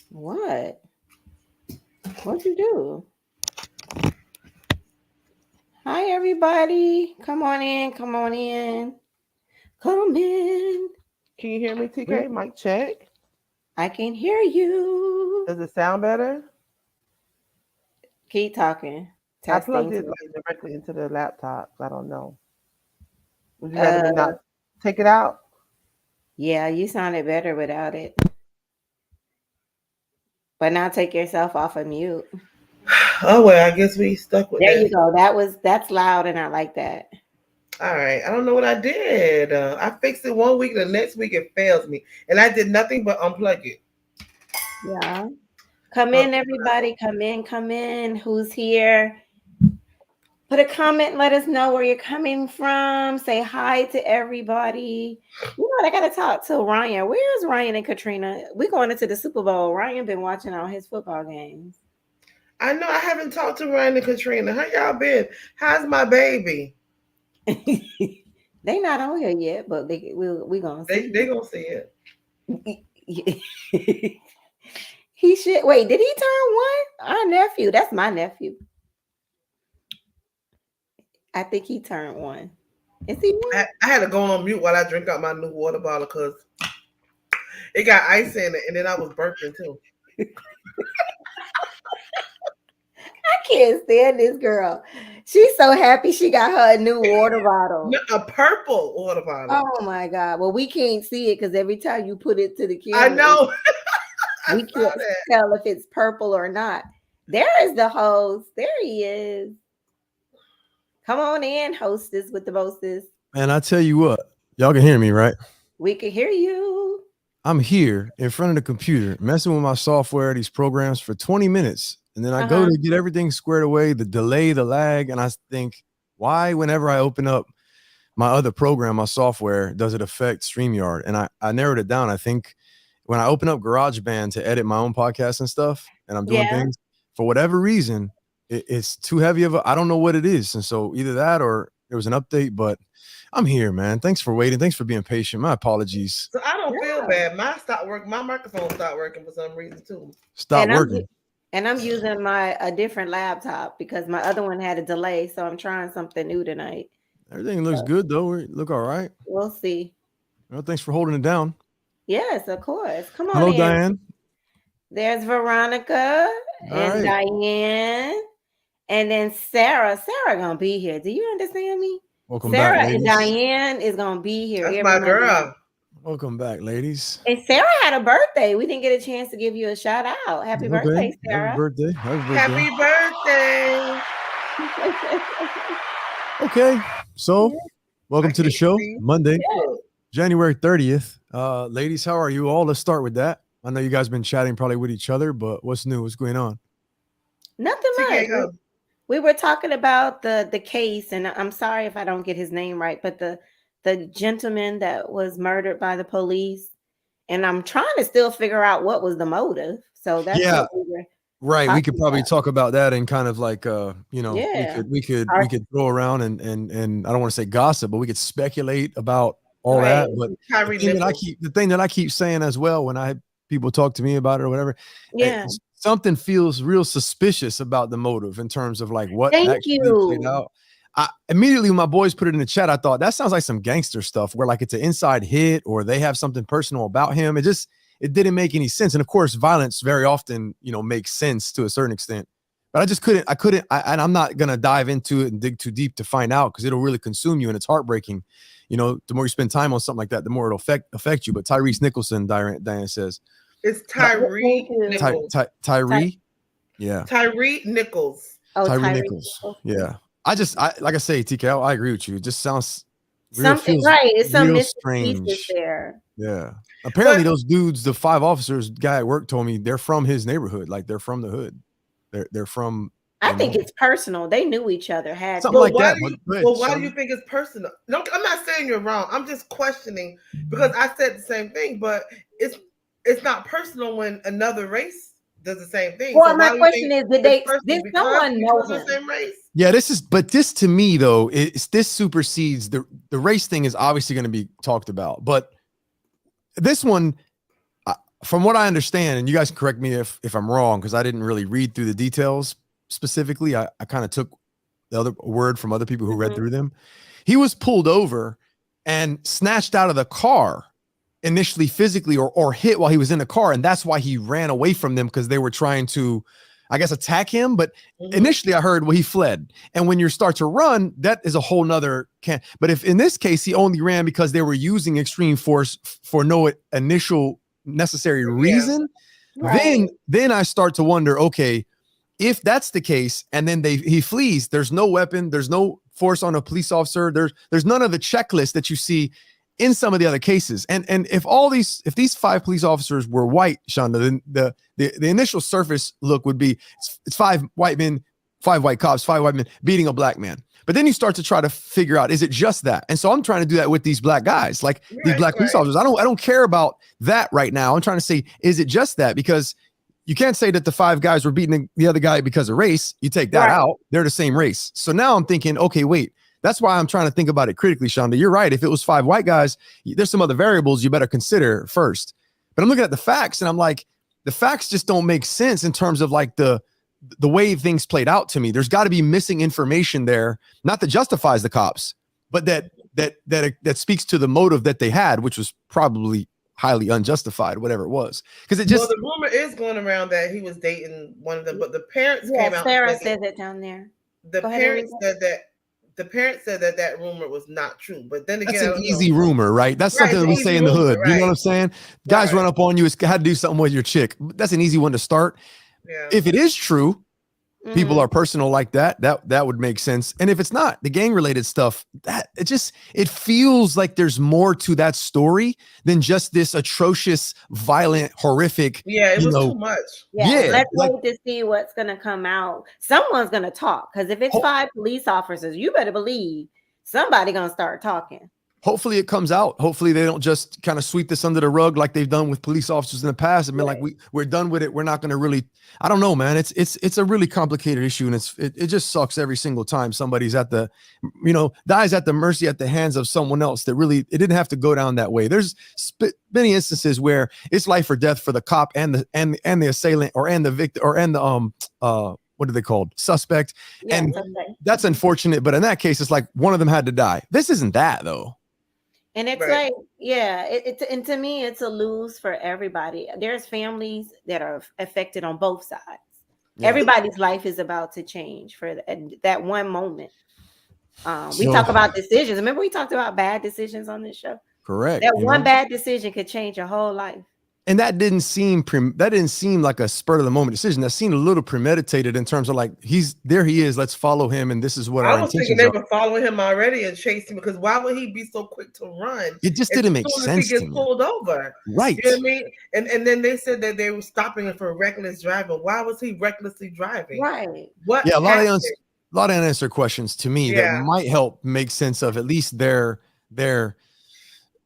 What? What'd you do? Hi, everybody. Come on in. Come on in. Come in. Can you hear me, TK? Mic check. I can hear you. Does it sound better? Keep talking. I plugged Testing. it like directly into the laptop. I don't know. Would you rather Uh, me not take it out? yeah, you sounded better without it. But now take yourself off of mute. Oh well, I guess we stuck with There you that. go. That's loud, and I like that. All right. I don't know what I did. I fixed it one week, the next week it fails me, and I did nothing but unplug it. Yeah. Come Uh, in, everybody. Come in. Come in. Who's here? Put a comment. Let us know where you're coming from. Say hi to everybody. You know what? I gotta talk to Ryan. Where's Ryan and Katrina? We going into the Super Bowl. Ryan been watching all his football games. I know I haven't talked to Ryan and Katrina. How y'all been? How's my baby? They not on here yet, but we gonna see. They gonna see it. He should wait. Did he turn one? Our nephew. That's my nephew. I think he turned one. Is he one? I had to go on mute while I drink out my new water bottle because it got ice in it, and then I was burping too. I can't stand this girl. She's so happy she got her a new water bottle. No, a purple water bottle. Oh my god! Well, we can't see it because every time you put it to the I camera, know. I we saw can't that. tell if it's purple or not. There is the host. There he is. Come on in, hostess with the mostest. Man, I tell you what, y'all can hear me, right? We can hear you. I'm here in front of the computer messing with my software, these programs for 20 minutes. And then I go Uh-huh. to get everything squared away, the delay, the lag. And I think, why, whenever I open up my other program, my software, does it affect StreamYard? And I narrowed it down. I think when I open up GarageBand to edit my own podcast and stuff, and I'm doing Yeah. things, for whatever reason, it's too heavy of a, I don't know what it is. And so either that or there was an update, but I'm here, man. Thanks for waiting. Thanks for being patient. My apologies. So I don't feel Yeah. bad. Mine stopped working. My microphone stopped working for some reason too. Stop And I'm working. and I'm using a different laptop because my other one had a delay, so I'm trying something new tonight. Everything looks good though. We look all right. We'll see. Well, thanks for holding it down. Yes, of course. Come on Hello, in. Diane. There's Veronica All and right. Diane, and then Sarah. Sarah gonna be here. Do you understand me? Welcome back, Sarah and ladies. Diane is gonna be here That's every my Monday. girl. Welcome back, ladies. And Sarah had a birthday. We didn't get a chance to give you a shout out. Happy Okay. birthday, Happy Sarah. birthday. Happy birthday. Happy birthday. Okay. So, welcome I to the can't show. see. Monday, Look, January 30th. Ladies, how are you all? Let's start with that. I know you guys been chatting probably with each other, but what's new? What's going on? Nothing much. TK go. We were talking about the case, and I'm sorry if I don't get his name right, but the gentleman that was murdered by the police, and I'm trying to still figure out what was the motive. So that's Yeah. what we were Right. We could talking probably about. talk about that and kind of like you know, Yeah. we could throw around and I don't want to say gossip, but we could speculate about all Right. that. But Tyree Nichols. the thing that I keep saying as well when I people talk to me about it or whatever, Yeah. something feels real suspicious about the motive in terms of like what Thank actually played you. out. I immediately when my boys put it in the chat, I thought that sounds like some gangster stuff where like it's an inside hit or they have something personal about him. It didn't make any sense. And of course, violence very often, you know, makes sense to a certain extent. But and I'm not going to dive into it and dig too deep to find out because it'll really consume you and it's heartbreaking. You know, the more you spend time on something like that, the more it'll affect you. But Tyrese Nicholson, Diane says. It's Tyree Nichols. Tyree? Yeah. Tyree Nichols. Oh, Tyree Tyree. Nichols. Yeah. I like I say, TK, I agree with you. It just sounds Something feels right. It's some real missing pieces strange. there. Yeah. Apparently But- those dudes, the 5 officers guy at work told me they're from his neighborhood. Like they're from the hood. They're from I think it's personal. They knew each other. Had something like that. Why do you think it's personal? No, I'm not saying you're wrong. I'm just questioning because I said the same thing, but it's not personal when another race does the same thing. Well, my question is, did someone know the same race? Yeah, this to me though, this supersedes the race thing is obviously going to be talked about, but this one, from what I understand, and you guys can correct me if I'm wrong, because I didn't really read through the details specifically. I kind of took the other word from other people who read through them. He was pulled over and snatched out of the car initially physically or hit while he was in the car. And that's why he ran away from them, because they were trying to, I guess, attack him. But initially I heard, well, he fled. And when you start to run, that is a whole nother but if in this case, he only ran because they were using extreme force for no initial necessary reason, then I start to wonder, okay, if that's the case, and then he flees, there's no weapon, there's no force on a police officer, there's none of the checklist that you see in some of the other cases. And if these 5 police officers were white, Shonda, then the initial surface look would be it's 5 white men, 5 white cops, 5 white men beating a black man. But then you start to try to figure out, is it just that? And so I'm trying to do that with these black guys, like these black police officers. I don't care about that right now. I'm trying to say, is it just that? Because you can't say that the 5 guys were beating the other guy because of race. You take that out, they're the same race. So now I'm thinking, okay, wait, that's why I'm trying to think about it critically, Shonda. You're right. If it was 5 white guys, there's some other variables you better consider first. But I'm looking at the facts and I'm like, the facts just don't make sense in terms of like the way things played out to me. There's got to be missing information there, not that justifies the cops, but that speaks to the motive that they had, which was probably highly unjustified, whatever it was. Because it just, well, the rumor is going around that he was dating one of them, but the parents came out. Sarah said that down there. The parents said that. The parents said that rumor was not true, but then again, that's an easy rumor, right? That's something that we say in the hood. You know what I'm saying? Guys run up on you. It's had to do something with your chick. That's an easy one to start. Yeah. If it is true, people are personal like that would make sense. And if it's not, the gang related stuff, that it feels like there's more to that story than just this atrocious, violent, horrific. Yeah, it was too much. Yeah, let's wait to see what's gonna come out. Someone's gonna talk, because if it's 5 police officers, you better believe somebody gonna start talking. Hopefully it comes out. Hopefully they don't just kind of sweep this under the rug like they've done with police officers in the past and been like, we're done with it. We're not going to really, I don't know, man. It's a really complicated issue. And it just sucks every single time somebody's dies at the mercy at the hands of someone else that really, it didn't have to go down that way. There's many instances where it's life or death for the cop and the assailant and the victim and the, what are they called? Suspect. Yeah, and that's unfortunate. But in that case, it's like one of them had to die. This isn't that though. And it's like, and to me, it's a lose for everybody. There's families that are affected on both sides. Yeah. Everybody's life is about to change for that one moment. We talk about decisions. Remember, we talked about bad decisions on this show. Correct. That one bad decision could change your whole life. And that didn't seem like a spur of the moment decision. That seemed a little premeditated in terms of like, he is, let's follow him. And this is what I was thinking they were following him already and chasing, because why would he be so quick to run? It just didn't make sense. He gets pulled over. Right. You know what I mean? And then they said that they were stopping him for reckless driving. Why was he recklessly driving? Right. What? Yeah, a lot of unanswered questions to me that might help make sense of at least their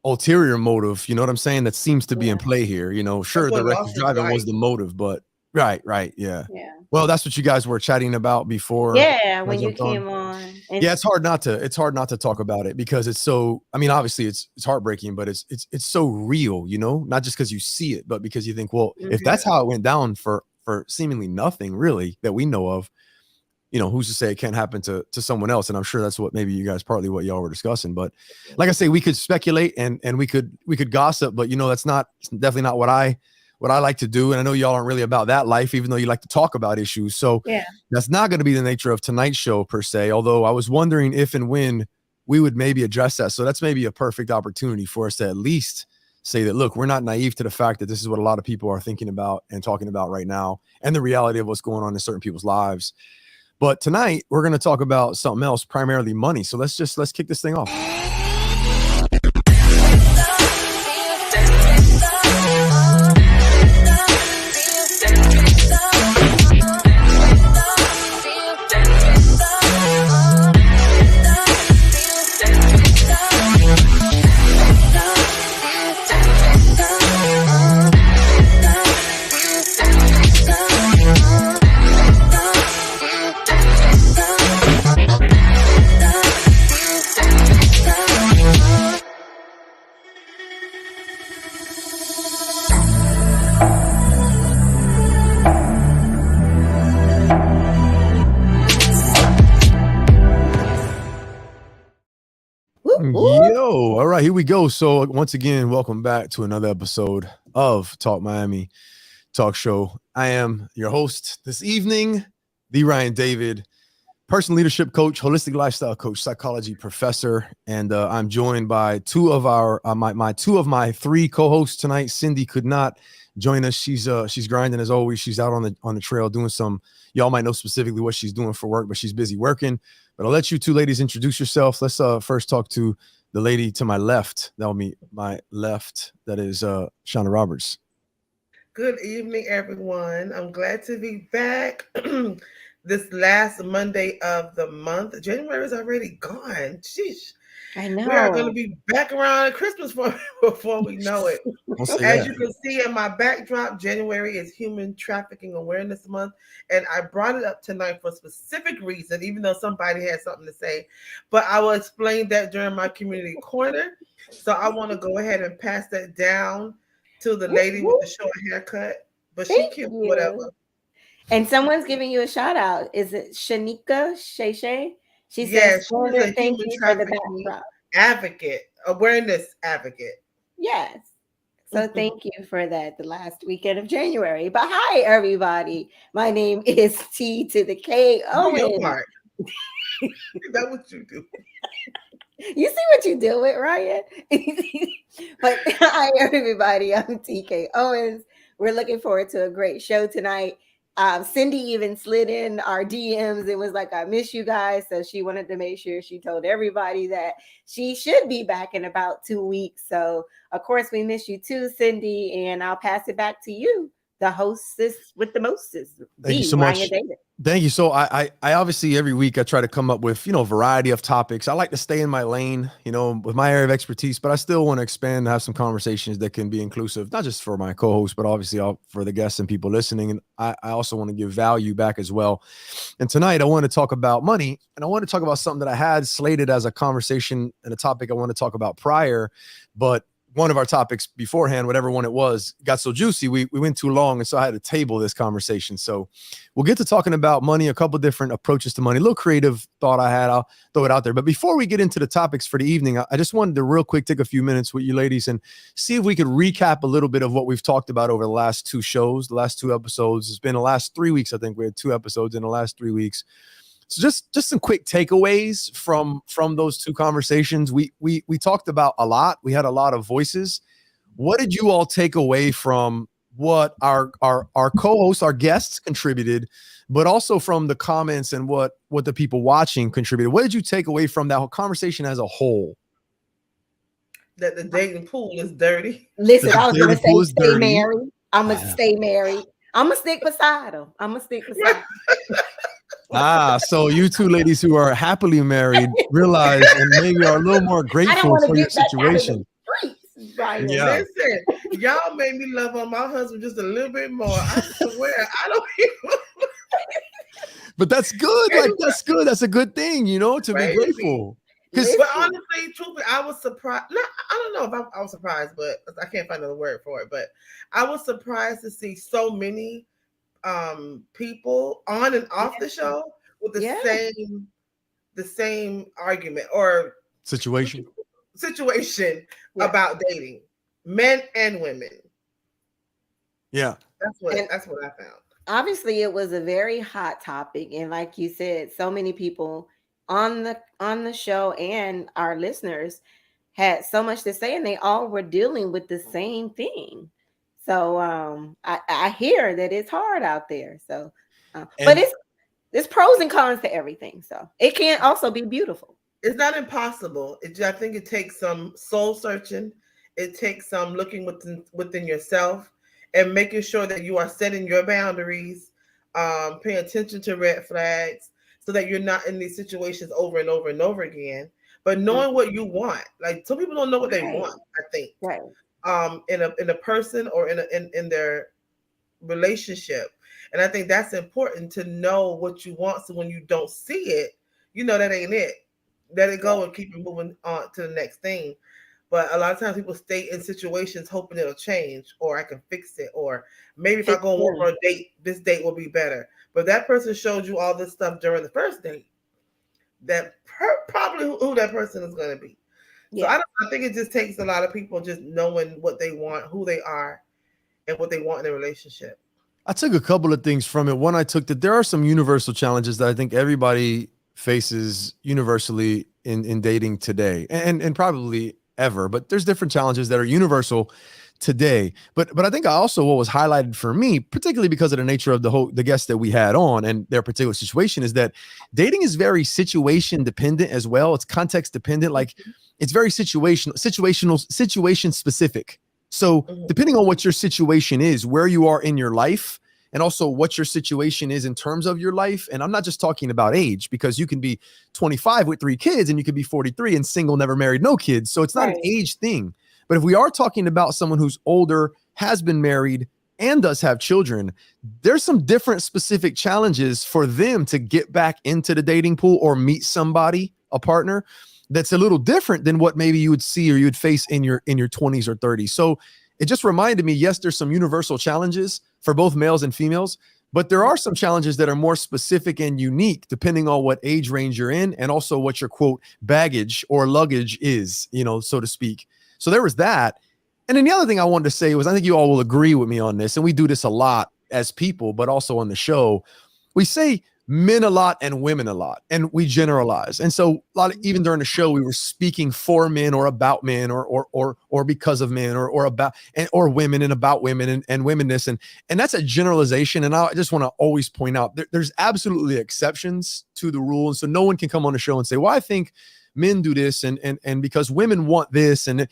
ulterior motive, you know what I'm saying? That seems to be in play here. Sure, the reckless driving was the motive, but right, yeah. Well, that's what you guys were chatting about before. Yeah, when you came on. Yeah, it's hard not to talk about it because it's so. I mean, obviously, it's heartbreaking, but it's so real, not just because you see it, but because you think, well, if that's how it went down for seemingly nothing really that we know of. Who's to say it can't happen to someone else? And I'm sure that's what maybe you guys, partly what y'all were discussing. But like I say, we could speculate and we could gossip, but that's definitely not what I like to do. And I know y'all aren't really about that life, even though you like to talk about issues. So that's not going to be the nature of tonight's show per se. Although I was wondering if and when we would maybe address that. So that's maybe a perfect opportunity for us to at least say that, look, we're not naive to the fact that this is what a lot of people are thinking about and talking about right now, and the reality of what's going on in certain people's lives. But tonight we're going to talk about something else, primarily money. So let's kick this thing off. right, here we go. So once again, welcome back to another episode of Talk Miami Talk Show. I am your host this evening, the Ryan David, personal leadership coach, holistic lifestyle coach, psychology professor, and I'm joined by two of my three co-hosts tonight. Cindy could not join us. She's grinding as always. She's out on the trail doing some. Y'all might know specifically what she's doing for work, but she's busy working. But I'll let you two ladies introduce yourself. Let's first talk to the lady to my left. That'll be my left. That is Shauna Roberts. Good evening, everyone. I'm glad to be back. This last Monday of the month. January is already gone. Sheesh. I know. We are going to be back around Christmas before we know it. As you can see in my backdrop, January is Human Trafficking Awareness Month. And I brought it up tonight for a specific reason, even though somebody had something to say. But I will explain that during my community corner. So I want to go ahead and pass that down to the lady with the short haircut. But she cute, whatever. And someone's giving you a shout out. Is it Shanika Shay? She Yes, says, she's a thank human you for the trafficking backdrop. advocate, awareness advocate. Yes. So thank you for that the last weekend of January. But hi, everybody. My name is T to the K. Your part. Is that what you do? You see what you do with Ryan? But hi, everybody. I'm TK Owens. We're looking forward to a great show tonight. Cindy even slid in our DMs and was like, I miss you guys. So she wanted to make sure she told everybody that she should be back in about 2 weeks. So, of course, we miss you too, Cindy. And I'll pass it back to you, the hostess with the mostest. Thank you so much. David. Thank you. So I obviously every week I try to come up with, a variety of topics. I like to stay in my lane, with my area of expertise, but I still want to expand and have some conversations that can be inclusive, not just for my co-host, but obviously for the guests and people listening. And I also want to give value back as well. And tonight I want to talk about money, and I want to talk about something that I had slated as a conversation and a topic I want to talk about prior, but one of our topics beforehand, whatever one it was, got so juicy, we went too long, and so I had to table this conversation. So we'll get to talking about money, a couple different approaches to money, a little creative thought I had. I'll throw it out there. But before we get into the topics for the evening, I just wanted to real quick take a few minutes with you ladies and see if we could recap a little bit of what we've talked about over the last two shows, the last two episodes. It's been the last 3 weeks. I think we had 2 episodes in the last 3 weeks. So just some quick takeaways from those two conversations. We talked about a lot. We had a lot of voices. What did you all take away from what our co-hosts, our guests contributed, but also from the comments and what the people watching contributed? What did you take away from that whole conversation as a whole? That the dating pool is dirty. Listen, I was going to say stay married. I'm going to stay married. I'm going to stick beside him. So you two ladies who are happily married realize and maybe are a little more grateful for your situation. Right. Yeah. Listen, y'all made me love on my husband just a little bit more. I swear, I don't even. But that's good. Like that's good. That's a good thing, to be grateful. But honestly, truthfully, I was surprised. I don't know if I was surprised, but I can't find another word for it. But I was surprised to see so many people on and off the show with the same argument or situation about dating, men and women. Yeah, that's what I found. Obviously, it was a very hot topic, and like you said, so many people on the show and our listeners had so much to say, and they all were dealing with the same thing. So I hear that it's hard out there. So, but it's pros and cons to everything. So it can also be beautiful. It's not impossible. I think it takes some soul searching. It takes some looking within yourself and making sure that you are setting your boundaries, paying attention to red flags, so that you're not in these situations over and over and over again. But knowing what you want, like some people don't know what they want. I think. Right. In a person or in their relationship. And I think that's important to know what you want. So when you don't see it, that ain't it. Let it go and keep it moving on to the next thing. But a lot of times people stay in situations hoping it'll change, or I can fix it, or maybe if I go on for a date, this date will be better. But that person showed you all this stuff during the first date. That probably who that person is going to be. So Yeah. I think it just takes a lot of people just knowing what they want, who they are, and what they want in a relationship. I took a couple of things from it. One, I took that there are some universal challenges that I think everybody faces universally in dating today, and probably ever. But there's different challenges that are universal today. But I think what was highlighted for me, particularly because of the nature of the guests that we had on and their particular situation, is that dating is very situation dependent as well. It's context dependent. Like it's very situation specific. So depending on what your situation is, where you are in your life, and also what your situation is in terms of your life. And I'm not just talking about age, because you can be 25 with 3 kids and you could be 43 and single, never married, no kids. So it's not an age thing. But if we are talking about someone who's older, has been married, and does have children, there's some different specific challenges for them to get back into the dating pool or meet somebody, a partner, that's a little different than what maybe you would see or you would face in your 20s or 30s. So it just reminded me, yes, there's some universal challenges for both males and females, but there are some challenges that are more specific and unique depending on what age range you're in and also what your quote baggage or luggage is, so to speak. So there was that. And then the other thing I wanted to say was, I think you all will agree with me on this, and we do this a lot as people, but also on the show. We say men a lot and women a lot, and we generalize. And so even during the show, we were speaking for men or about men or because of men or about or women and about women and womenness. And that's a generalization. And I just want to always point out there's absolutely exceptions to the rule. And so no one can come on the show and say, well, I think men do this and because women want this. And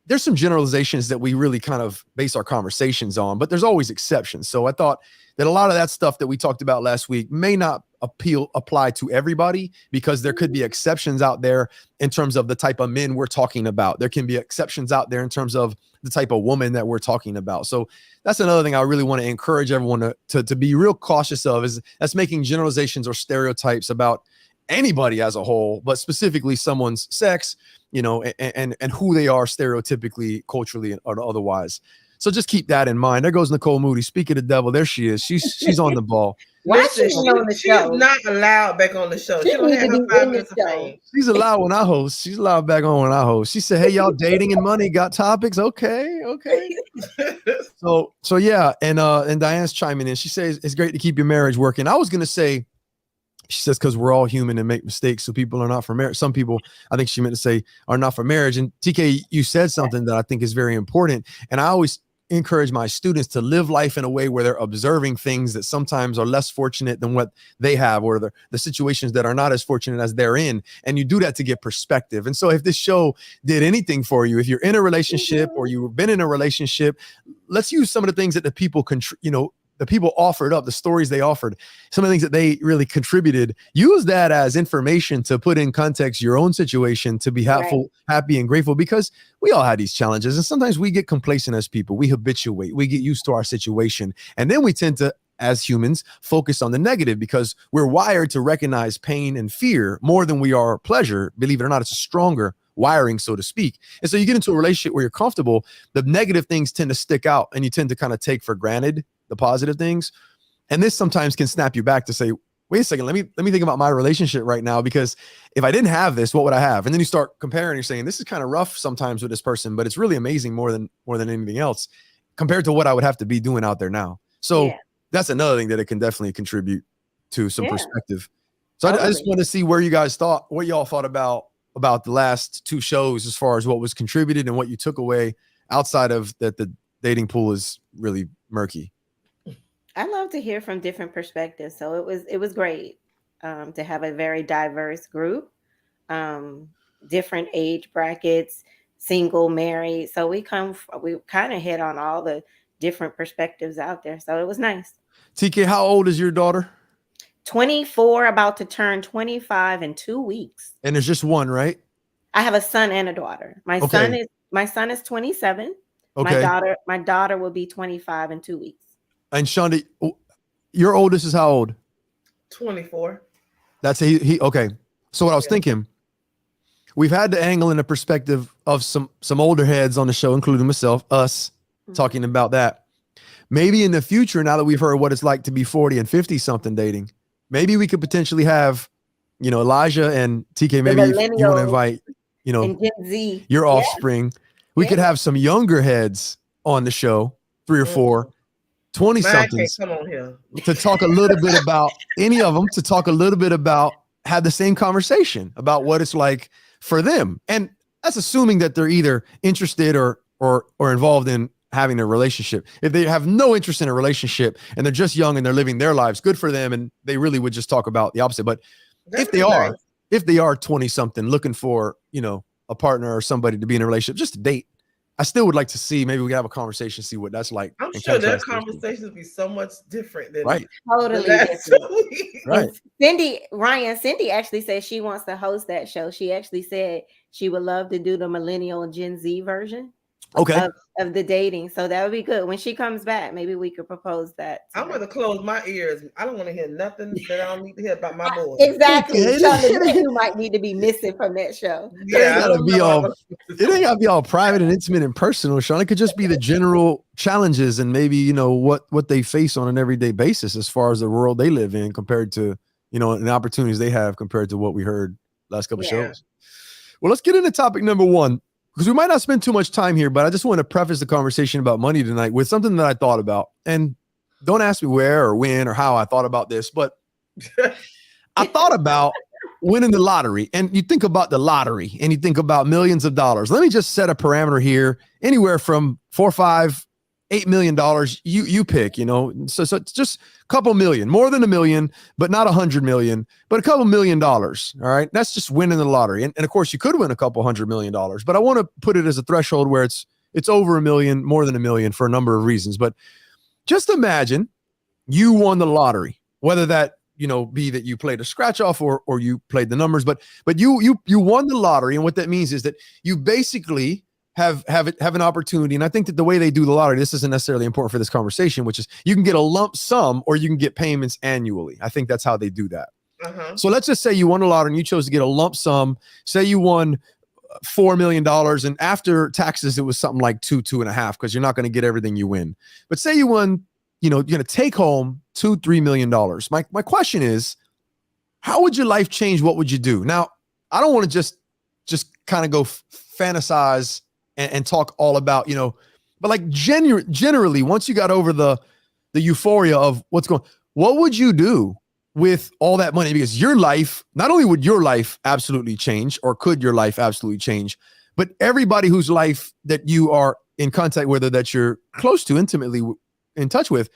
there's some generalizations that we really kind of base our conversations on, but there's always exceptions. So I thought that a lot of that stuff that we talked about last week may not apply to everybody, because there could be exceptions out there in terms of the type of men we're talking about. There can be exceptions out there in terms of the type of woman that we're talking about. So that's another thing I really want to encourage everyone to be real cautious of, is that's making generalizations or stereotypes about anybody as a whole, but specifically someone's sex, and who they are stereotypically, culturally, or otherwise. So just keep that in mind. There goes Nicole Moody. Speak of the devil, there she is. She's on the ball. Why Listen, she on the show? She's not allowed back on the show. She don't have her 5 minutes of fame. She's allowed when I host. She's allowed back on when I host. She said, "Hey, y'all, dating and money got topics? Okay." So yeah, and Diane's chiming in. She says it's great to keep your marriage working. I was gonna say, she says, because we're all human and make mistakes. So people are not for marriage. Some people, I think she meant to say, are not for marriage. And TK, you said something that I think is very important. And I always encourage my students to live life in a way where they're observing things that sometimes are less fortunate than what they have, or the situations that are not as fortunate as they're in. And you do that to get perspective. And so if this show did anything for you, if you're in a relationship or you've been in a relationship, let's use some of the things that the people the people offered up, the stories they offered, some of the things that they really contributed. Use that as information to put in context your own situation, to be happy and grateful, because we all had these challenges. And sometimes we get complacent as people. We habituate, we get used to our situation. And then we tend to, as humans, focus on the negative, because we're wired to recognize pain and fear more than we are pleasure. Believe it or not, it's a stronger wiring, so to speak. And so you get into a relationship where you're comfortable, the negative things tend to stick out, and you tend to kind of take for granted the positive things. And this sometimes can snap you back to say, wait a second, let me think about my relationship right now, because if I didn't have this, what would I have? And then you start comparing, you're saying, this is kind of rough sometimes with this person, but it's really amazing more than anything else compared to what I would have to be doing out there now. So that's another thing that it can definitely contribute to some perspective. So I just want to see what y'all thought about the last 2 shows, as far as what was contributed and what you took away, outside of that the dating pool is really murky. I love to hear from different perspectives. So it was great to have a very diverse group, different age brackets, single, married. So we kind of hit on all the different perspectives out there. So it was nice. TK, how old is your daughter? 24, about to turn 25 in 2 weeks. And there's just one, right? I have a son and a daughter. My son is 27. Okay. My daughter will be 25 in 2 weeks. And Shonda, your oldest is how old? 24. That's he okay. So what I was thinking, we've had the angle and the perspective of some older heads on the show, including myself, us, talking about that. Maybe in the future, now that we've heard what it's like to be 40 and 50 something dating, maybe we could potentially have, Elijah and TK, maybe you want to invite you know, And Gen Z. your Yeah. offspring. We Yeah. could have some younger heads on the show, 3 or 4, 20 Mine can't somethings, come on here. to talk a little bit about any of them, to talk a little bit about, have the same conversation about what it's like for them. And that's assuming that they're either interested or involved in having a relationship. If they have no interest in a relationship and they're just young and they're living their lives, good for them. And they really would just talk about the opposite. But if they are 20 something looking for, you know, a partner or somebody to be in a relationship, just to date, I still would like to see, maybe we can have a conversation, see what that's like. I'm sure their conversations would be so much different than right. Totally the last different. 2 weeks. Right. Cindy actually said she wants to host that show. She actually said she would love to do the millennial and Gen Z version Okay. of the dating. So that would be good. When she comes back, maybe we could propose that. I'm going to close my ears. I don't want to hear nothing that I don't need to hear about my boy. Exactly. Okay. Shonda, you might need to be missing from that show. Yeah, It ain't gotta be all private and intimate and personal, Sean. It could just be the general challenges and maybe, you know, what they face on an everyday basis as far as the world they live in compared to, you know, and the opportunities they have compared to what we heard last couple of shows. Well, let's get into topic number 1, because we might not spend too much time here, but I just want to preface the conversation about money tonight with something that I thought about. And don't ask me where or when or how I thought about this, but I thought about winning the lottery. And you think about the lottery and you think about millions of dollars. Let me just set a parameter here, anywhere from 4, 5, $8 million. You pick, you know, so it's just a couple million, more than $1 million, but not 100 million, but a couple $1 million. All right. That's just winning the lottery. And of course you could win a couple $100 million, but I want to put it as a threshold where it's over $1 million, more than $1 million for a number of reasons. But just imagine you won the lottery, whether that, you know, be that you played a scratch off or you played the numbers, but you won the lottery. And what that means is that you basically have an opportunity. And I think that the way they do the lottery, this isn't necessarily important for this conversation, which is you can get a lump sum or you can get payments annually. I think that's how they do that. So let's just say you won a lottery and you chose to get a lump sum. Say you won $4 million, and after taxes, it was something like 2.5, because you're not going to get everything you win. But say you won, you know, you're going to take home $2-3 million. My question is, how would your life change? What would you do? Now, I don't want to just kind of go fantasize and talk all about, you know, but like generally, once you got over the euphoria of what's going, what would you do with all that money? Because your life, not only would your life absolutely change, or could your life absolutely change, but everybody whose life that you are in contact with, or that you're close to, intimately in touch with,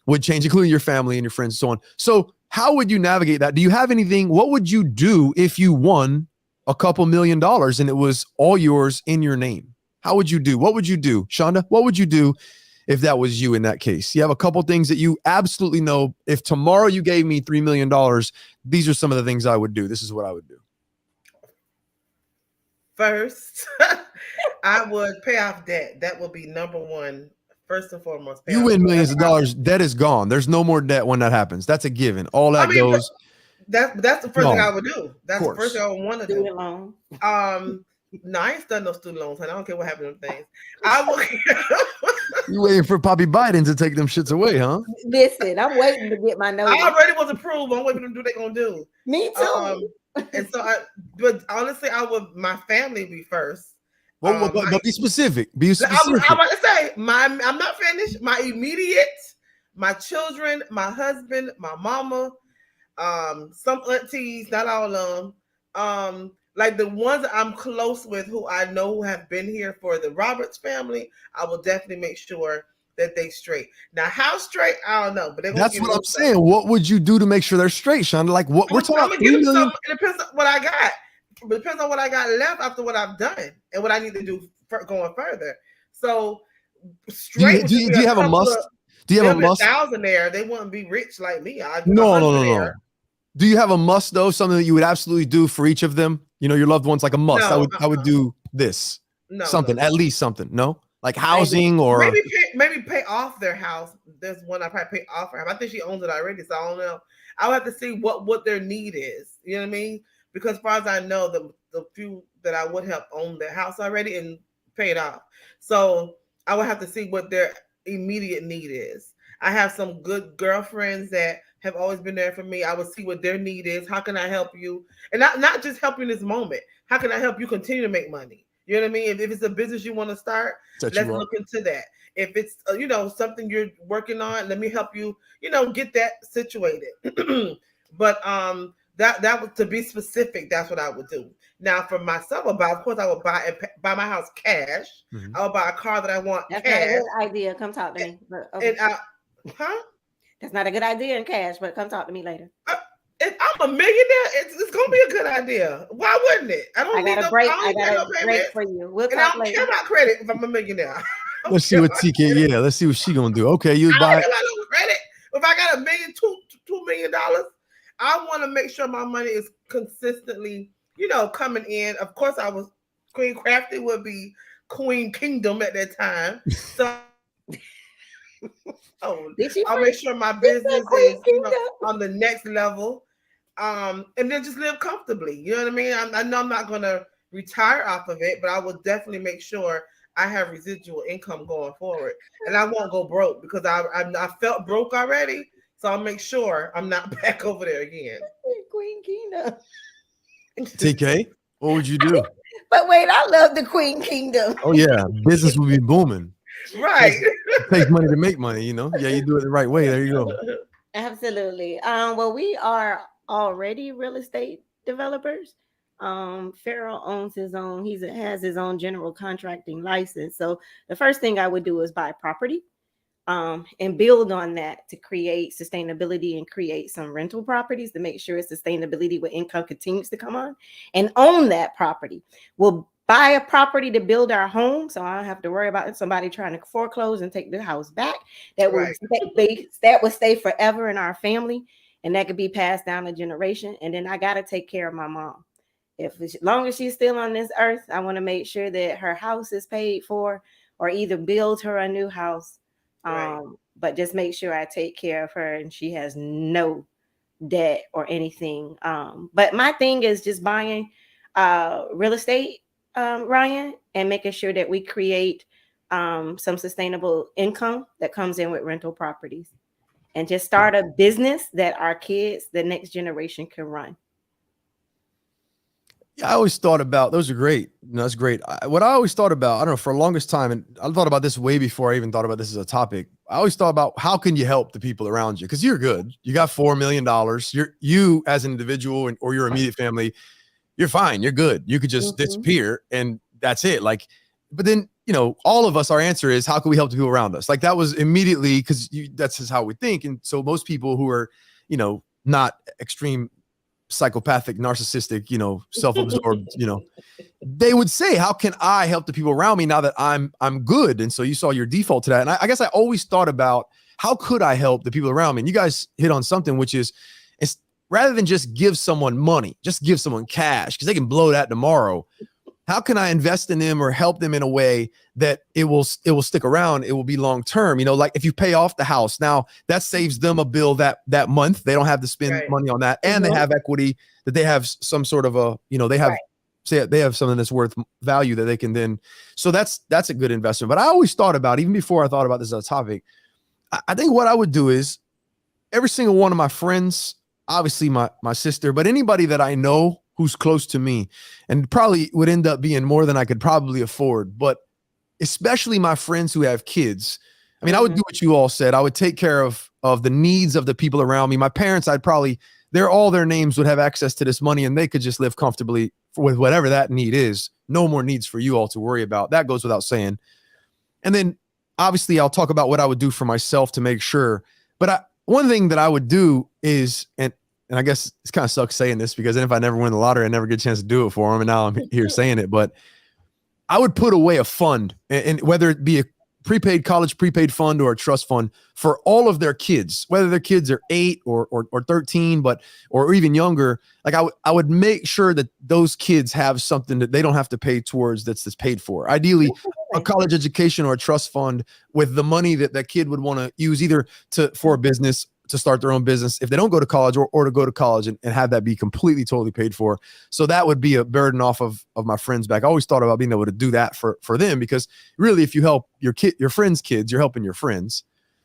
would change, including your family and your friends and so on. So how would you navigate that? Do you have anything? What would you do if you won a couple $1 million and it was all yours in your name? How would you do? What would you do? Shonda, what would you do if that was you in that case? You have a couple things that you absolutely know. If tomorrow you gave me $3 million, these are some of the things I would do. This is what I would do. First, I would pay off debt. That would be number 1. First and foremost. You win millions of dollars, debt is gone. There's no more debt when that happens. That's a given. All that goes. That's the first thing I would do. That's the first thing I would want to do. Student loan. No, I ain't studying no student loans, honey. I don't care what happened to them things. I will. You waiting for Poppy Biden to take them shits away, huh? Listen, I'm waiting to get my notice. I already was approved. I'm waiting for them to do what they're gonna do. Me too. And so but honestly, I would my family be first. But be specific. Be specific. I'm about to say I'm not finished. My immediate, my children, my husband, my mama, some aunties, not all of them. Like the ones that I'm close with, who I know who have been here for the Roberts family, I will definitely make sure that they straight. Now, how straight, I don't know, but that's what I'm saying. What would you do to make sure they're straight, Sean? Like what we're talking about? $3 million. It depends on what I got. It depends on what I got left after what I've done and what I need to do going further. So straight. Do you have a must? Do you have a must? Thousandaire, they wouldn't be rich like me. No. Do you have a must though? Something that you would absolutely do for each of them? You know, your loved ones, like a must. No, I would do this. Something. At least something. No, like housing or maybe pay off their house. There's one I probably pay off for her. I think she owns it already, so I don't know. I would have to see what their need is. You know what I mean? Because as far as I know, the few that I would help own their house already and pay it off. So I would have to see what their immediate need is. I have some good girlfriends that have always been there for me. I would see what their need is. How can I help you? And not just help you in this moment. How can I help you continue to make money? You know what I mean? If it's a business you want to start, Set let's you up. look into that. If it's something you're working on, let me help you. Get that situated. But that was, to be specific. That's what I would do. Now for myself, of course, I would buy my house cash. Mhm. I would buy a car that I want That's not a cash. good idea. Come talk to me. But, okay. And huh? That's not a good idea in cash, but come talk to me later. If I'm a millionaire, it's gonna be a good idea. Why wouldn't it? I don't I need got no a break. I I don't got got no a break payments. for you. We'll And I talk don't later. care about credit if I'm a millionaire. Let's see what TK. Yeah, let's see what she gonna do. Okay, you I buy. don't care about no credit. If I got $2 million, I want to make sure my money is consistently, coming in. Of course, Queen Crafty would be Queen Kingdom at that time. So Did she I'll make sure my She said business Queen is, Kingdom. on the next level. And then just live comfortably. You know what I mean? I know I'm not gonna retire off of it, but I will definitely make sure I have residual income going forward, and I won't go broke because I felt broke already. So I'll make sure I'm not back over there again. Queen Kingdom. TK, what would you do? But wait, I love the Queen Kingdom. Oh yeah, business would be booming. Right. It takes money to make money, Yeah, you do it the right way. There you go. Absolutely. Well, we are already real estate developers. Farrell owns his own. Has his own general contracting license. So the first thing I would do is buy property, and build on that to create sustainability and create some rental properties to make sure it's sustainability where income continues to come on, and own that property. We'll buy a property to build our home, so I don't have to worry about somebody trying to foreclose and take the house back. That will stay forever in our family, and that could be passed down a generation. And then I got to take care of my mom. As long as she's still on this earth, I want to make sure that her house is paid for, or either build her a new house. Right. But just make sure I take care of her and she has no debt or anything. But my thing is just buying real estate, Ryan, and making sure that we create some sustainable income that comes in with rental properties, and just start a business that our kids, the next generation, can run. Yeah, I always thought about those are great. No, that's great. What I always thought about, I don't know, for the longest time, and I thought about this way before I even thought about this as a topic. I always thought about how can you help the people around you, because you're good. You got $4 million. You as an individual or your immediate family, you're fine. You're good. You could just disappear and that's it. Like, but then all of us, our answer is how can we help the people around us? Like that was immediately because that's just how we think. And so most people who are not extreme psychopathic, narcissistic, self-absorbed, they would say, how can I help the people around me now that I'm good? And so you saw your default to that. And I guess I always thought about how could I help the people around me? And you guys hit on something, which is it's rather than just give someone money, just give someone cash because they can blow that tomorrow. How can I invest in them or help them in a way that it will stick around? It will be long-term, like if you pay off the house now, that saves them a bill that month. They don't have to spend money on that. And they have equity that they have some sort of they have, say they have something that's worth value that they can then, so that's a good investment. But I always thought about, even before I thought about this as a topic, I think what I would do is every single one of my friends, obviously my sister, but anybody that I know who's close to me, and probably would end up being more than I could probably afford, but especially my friends who have kids. I mean, I would do what you all said. I would take care of the needs of the people around me. My parents, all their names would have access to this money and they could just live comfortably with whatever that need is. No more needs for you all to worry about. That goes without saying. And then obviously I'll talk about what I would do for myself to make sure. But one thing that I would do is, and I guess it's kind of sucks saying this because then if I never win the lottery, I never get a chance to do it for them. And now I'm here saying it, but I would put away a fund, and whether it be a college prepaid fund or a trust fund for all of their kids, whether their kids are 8 or 13, or even younger. Like I would make sure that those kids have something that they don't have to pay towards that's paid for. Ideally, a college education or a trust fund with the money that that kid would want to use either for a business, to start their own business if they don't go to college, or to go to college and have that be completely, totally paid for. So that would be a burden off of my friends' back. I always thought about being able to do that for them, because really if you help your friends' kids, you're helping your friends.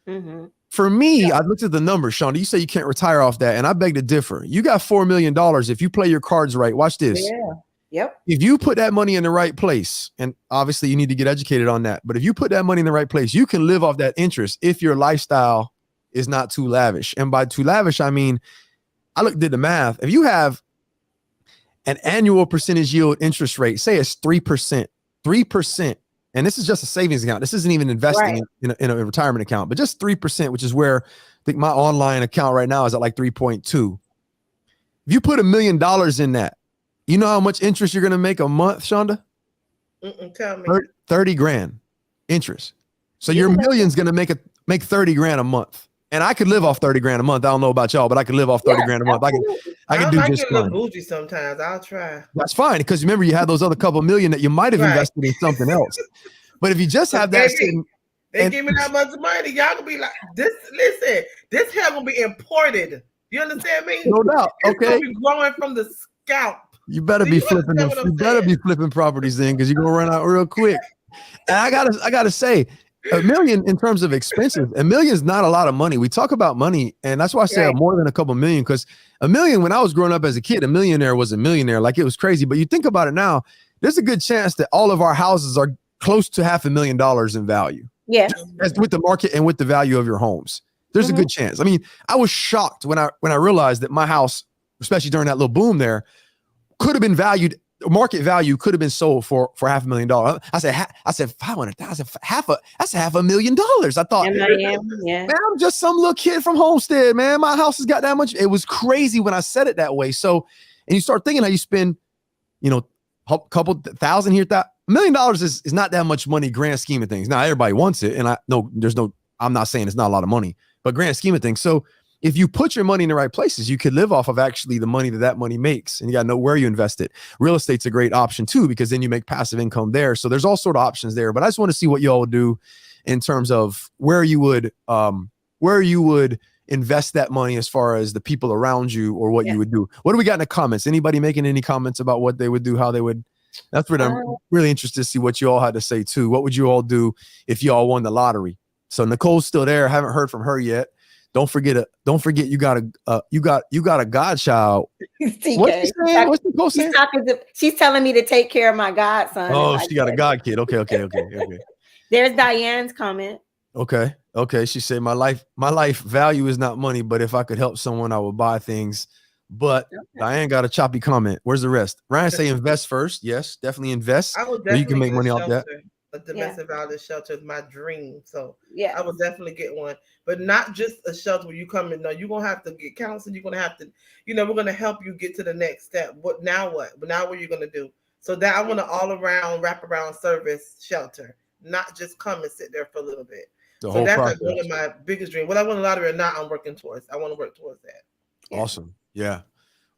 Mm-hmm. For me, I looked at the numbers, Shonda. You say you can't retire off that, and I beg to differ. You got $4 million if you play your cards right. Watch this. Yeah. Yep. If you put that money in the right place, and obviously you need to get educated on that, but if you put that money in the right place, you can live off that interest if your lifestyle is not too lavish. And by too lavish, I mean, did the math. If you have an annual percentage yield interest rate, say it's 3%, 3%, and this is just a savings account. This isn't even investing in a retirement account, but just 3%, which is where I think my online account right now is at like 3.2. If you put $1 million in that, you know how much interest you're going to make a month, Shonda? Tell me. 30 grand interest. So your million's going to make 30 grand a month. And I could live off 30 grand a month. I don't know about y'all, but I could live off 30 grand a month. I can do just fine. Bougie sometimes. I'll try. That's fine, because remember, you had those other couple million that you might have invested in something else. But if you just have that, they give me that much money, y'all can be like, this. Listen, this hair will be imported. You understand me? No doubt. Okay. It's gonna be growing from the scalp. You better be flipping. You better be flipping properties then, because you're gonna run out real quick. And I gotta say, $1 million in terms of expenses, $1 million is not a lot of money. We talk about money, and that's why I say more than a couple million, because $1 million, when I was growing up as a kid, a millionaire was a millionaire. Like, it was crazy. But you think about it now, there's a good chance that all of our houses are close to $500,000 in value. Yes. That's with the market and with the value of your homes. There's a good chance. I mean, I was shocked when I realized that my house, especially during that little boom there, could have been valued. Market value could have been sold for $500,000. I said 500,000. That's $500,000. I thought, man, I'm just some little kid from Homestead, man. My house has got that much. It was crazy when I said it that way. So, and you start thinking how you spend, a couple thousand here. $1 million is not that much money, grand scheme of things. Now everybody wants it, and I'm not saying it's not a lot of money, but grand scheme of things. So if you put your money in the right places, you could live off of actually the money that money makes, and you got to know where you invest it. Real estate's a great option too, because then you make passive income there. So there's all sort of options there, but I just want to see what y'all would do in terms of where you would invest that money as far as the people around you, or what you would do. What do we got in the comments? Anybody making any comments about what they would do, how they would? That's what I'm really interested to see what you all had to say too. What would you all do if you all won the lottery? So Nicole's still there. I haven't heard from her yet. Don't forget you got a godchild. What's Nicole saying? She's telling me to take care of my godson. Oh, she got a god kid. Okay. There's Diane's comment. Okay. She said, my life value is not money, but if I could help someone, I would buy things. But Diane got a choppy comment. Where's the rest? Ryan say invest first. Yes, definitely invest. I would definitely you can make money off that. A domestic violence shelter is my dream. So I would definitely get one, but not just a shelter where you come in. No, you're going to have to get counseling. You're going to have to, we're going to help you get to the next step. What now? What are you going to do? So that I want an all around wraparound service shelter, not just come and sit there for a little bit. So that's like one of my biggest dreams. Whether I win the lottery or not, I'm working towards. I want to work towards that. Awesome. Yeah.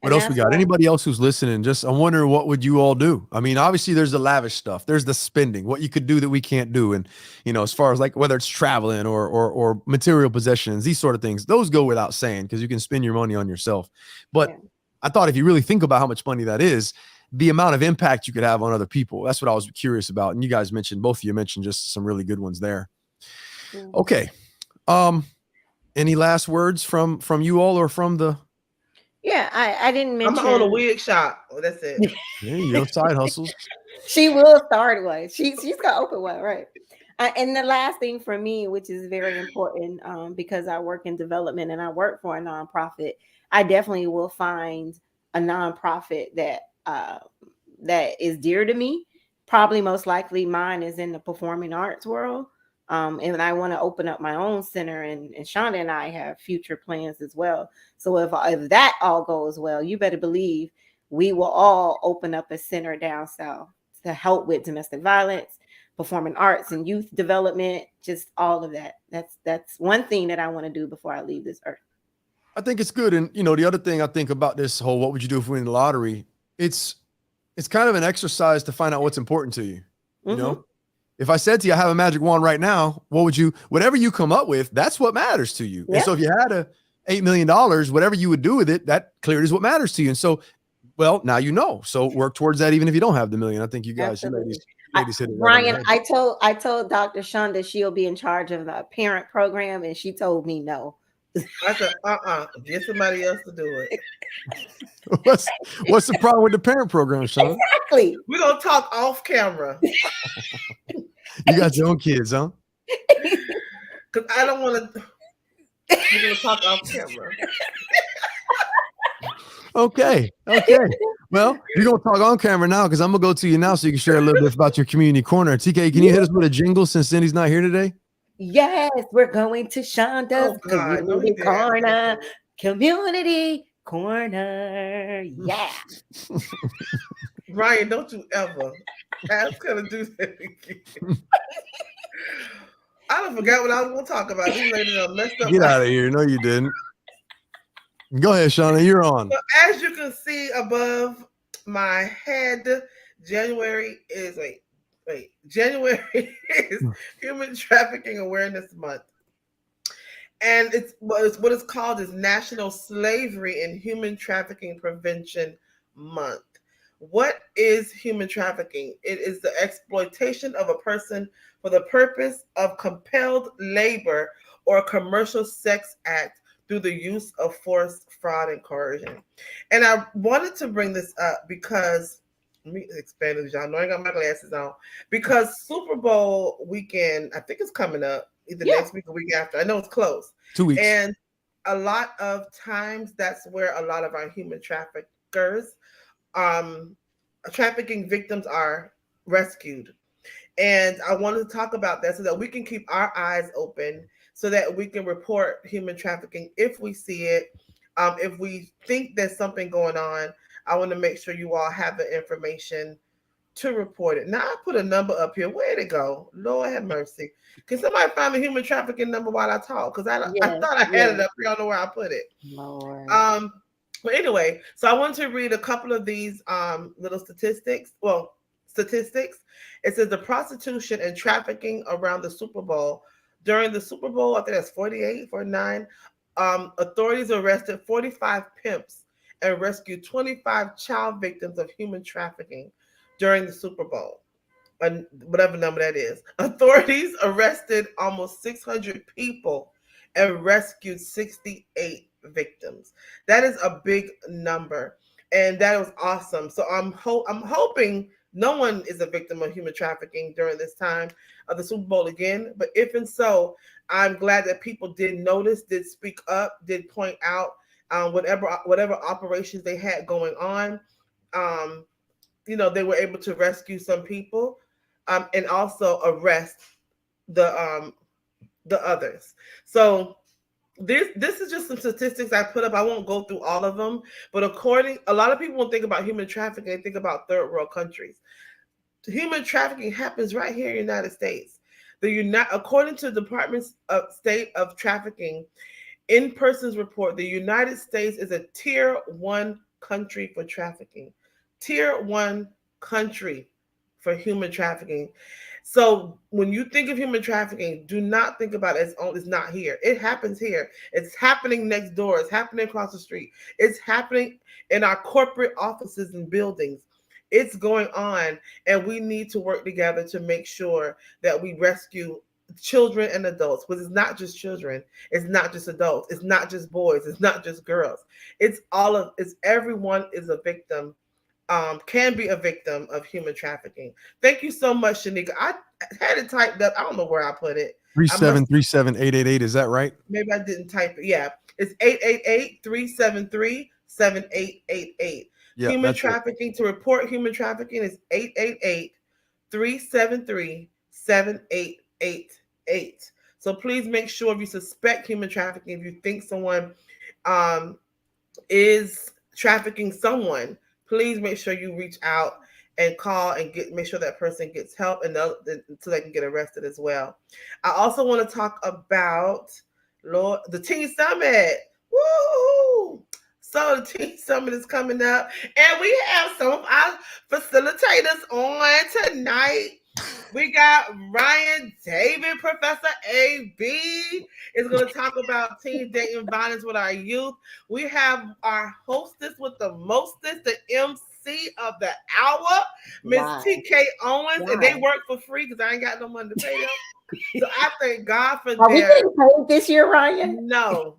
What else we got? Anybody else who's listening? I'm wondering, what would you all do? I mean, obviously there's the lavish stuff. There's the spending, what you could do that we can't do. And, as far as like whether it's traveling or material possessions, these sort of things, those go without saying, because you can spend your money on yourself. But I thought if you really think about how much money that is, the amount of impact you could have on other people. That's what I was curious about. And you guys both of you mentioned just some really good ones there. Okay. Any last words from you all, or from the? Yeah, I didn't mention. I'm on a wig shop. Oh, that's it. Yeah, your side hustles. She will start one. She's got open one, right? And the last thing for me, which is very important, because I work in development and I work for a nonprofit, I definitely will find a nonprofit that is dear to me. Probably most likely mine is in the performing arts world. And I want to open up my own center, and Shonda and I have future plans as well. So if that all goes well, you better believe we will all open up a center down south to help with domestic violence, performing arts, and youth development, just all of that. That's one thing that I want to do before I leave this earth. I think it's good. And the other thing I think about this whole, what would you do if we win the lottery? It's kind of an exercise to find out what's important to you. You know? If I said to you, I have a magic wand right now, whatever you come up with, that's what matters to you. Yeah. And so if you had $8 million, whatever you would do with it, that clearly is what matters to you. And so, well, now so work towards that, even if you don't have the million. I think you guys, ladies hit it right on the Ryan, head. I told Dr. Shonda she'll be in charge of the parent program, and she told me no. I said, get somebody else to do it. What's the problem with the parent program, Sean? Exactly. We're gonna talk off camera You got your own kids, huh? because I don't want to. We're gonna talk off camera. Okay. Well, you're gonna talk on camera now because I'm gonna go to you now so you can share a little bit about your community corner. TK, can you hit us with a jingle since Cindy's not here today? Yes, we're going to Shonda's Oh God, no, he community did ask me to corner. do it. Community corner. Yeah. Ryan, don't you ever ask her to do that again. I don't forgot what I was gonna talk about. These ladies are messed up. Get out of here. No, you didn't. Go ahead, Shauna. You're on. So as you can see above my head, January is Human Trafficking Awareness Month. And it's what is called is National Slavery and Human Trafficking Prevention Month. What is human trafficking? It is the exploitation of a person for the purpose of compelled labor or commercial sex act through the use of force, fraud, and coercion. And I wanted to bring this up because, let me expand it, y'all know I got my glasses on, because Super Bowl weekend, I think it's coming up, either next week or week after. I know it's close. 2 weeks. And a lot of times that's where a lot of our human traffickers, trafficking victims are rescued. And I wanted to talk about that so that we can keep our eyes open so that we can report human trafficking if we see it. If we think there's something going on, I want to make sure you all have the information to report it. Now, I put a number up here. Where'd it go? Lord have mercy. Can somebody find the human trafficking number while I talk? Because I thought I had it up here. I don't know where I put it. Lord. But anyway, so I want to read a couple of these little statistics. Well, statistics. It says the prostitution and trafficking around the Super Bowl. During the Super Bowl, I think that's 48, 49, authorities arrested 45 pimps and rescued 25 child victims of human trafficking during the Super Bowl, and whatever number that is. Authorities arrested almost 600 people and rescued 68 victims. That is a big number, and that was awesome. So I'm hoping no one is a victim of human trafficking during this time of the Super Bowl again. But if and so, I'm glad that people did notice, did speak up, did point out whatever operations they had going on. They were able to rescue some people and also arrest the others. So this is just some statistics I put up. I won't go through all of them, but a lot of people will think about human trafficking and think about third world countries. Human trafficking happens right here in the United States. According to the Department of State of Trafficking in Persons report, the United States is a tier 1 country for trafficking. Tier 1 country for human trafficking. So when you think of human trafficking, do not think about it as it's not here. It happens here. It's happening next door. It's happening across the street. It's happening in our corporate offices and buildings. It's going on, and we need to work together to make sure that we rescue children and adults. But it's not just children. It's not just adults. It's not just boys. It's not just girls. It's everyone is a victim. Can be a victim of human trafficking. Thank you so much, Shanika. I had it typed up. I don't know where I put it. 3737888. Is that right? Maybe I didn't type it. Yeah. It's 888-373-7888. Yeah, human trafficking, to report human trafficking is 888-373-7888. So please make sure if you suspect human trafficking, if you think someone is trafficking someone, please make sure you reach out and call and make sure that person gets help and so they can get arrested as well. I also want to talk about the Teen Summit. Woo! So the Teen Summit is coming up, and we have some of our facilitators on tonight. We got Ryan David, Professor AB, is going to talk about teen dating violence with our youth. We have our hostess with the mostest, the MC, MC of the hour, Miss Wow. TK Owens, and they Wow. work for free because I ain't got no money to pay them. So I thank God for Are we their getting paid this year, Ryan? no.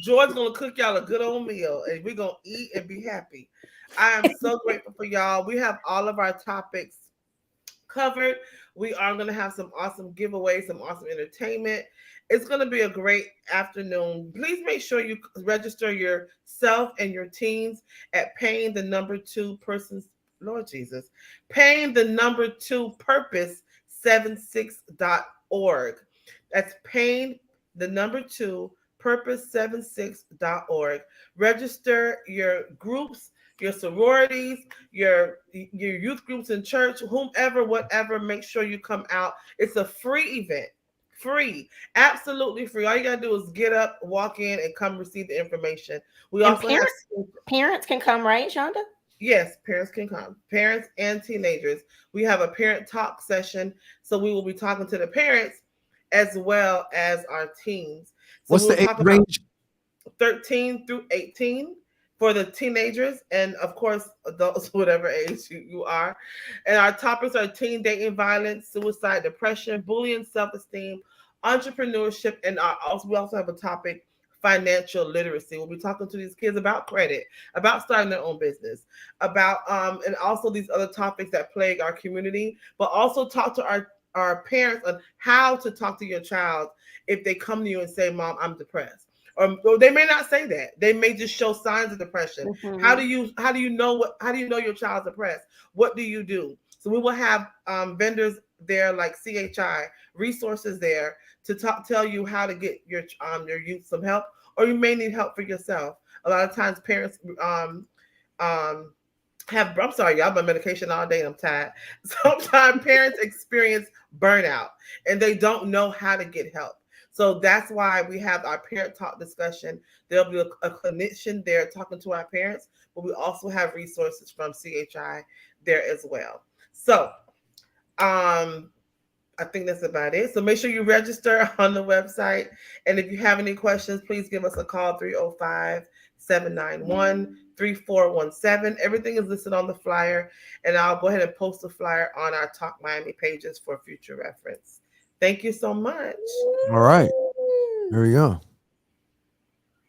George's gonna cook y'all a good old meal, and we're gonna eat and be happy. I am so grateful for y'all. We have all of our topics covered. We are going to have some awesome giveaways, some awesome entertainment. It's going to be a great afternoon. Please make sure you register yourself and your teens at paying the number 2 persons, Lord Jesus, paying the number 2 purpose 76.org. That's paying the number 2 purpose76.org. Register your groups, your sororities, your youth groups in church, whomever, whatever. Make sure you come out. It's a free event. Free, absolutely free. All you gotta do is get up, walk in, and come receive the information. We And also have parents can come, right, Shonda? yes, parents can come, parents and teenagers. We have a parent talk session, so we will be talking to the parents as well as our teens. So What's we'll the age talk about range? 13 through 18 for the teenagers, and of course adults, whatever age you are. And our topics are teen dating, violence, suicide, depression, bullying, self-esteem, entrepreneurship, and we also have a topic, financial literacy. We'll be talking to these kids about credit, about starting their own business, about and also these other topics that plague our community, but also talk to our parents on how to talk to your child if they come to you and say, Mom, I'm depressed. Or they may not say that. They may just show signs of depression. Mhm. How do you know your child's depressed? What do you do? So we will have vendors there like CHI, resources there to tell you how to get your youth some help, or you may need help for yourself. A lot of times parents I'm sorry, y'all been medication all day and I'm tired. Sometimes parents experience burnout and they don't know how to get help. So that's why we have our parent talk discussion. There'll be a clinician there talking to our parents, but we also have resources from CHI there as well. So I think that's about it. So make sure you register on the website. And if you have any questions, please give us a call, 305-791-3417. Everything is listed on the flyer. And I'll go ahead and post the flyer on our Talk Miami pages for future reference. Thank you so much. All right. There we go.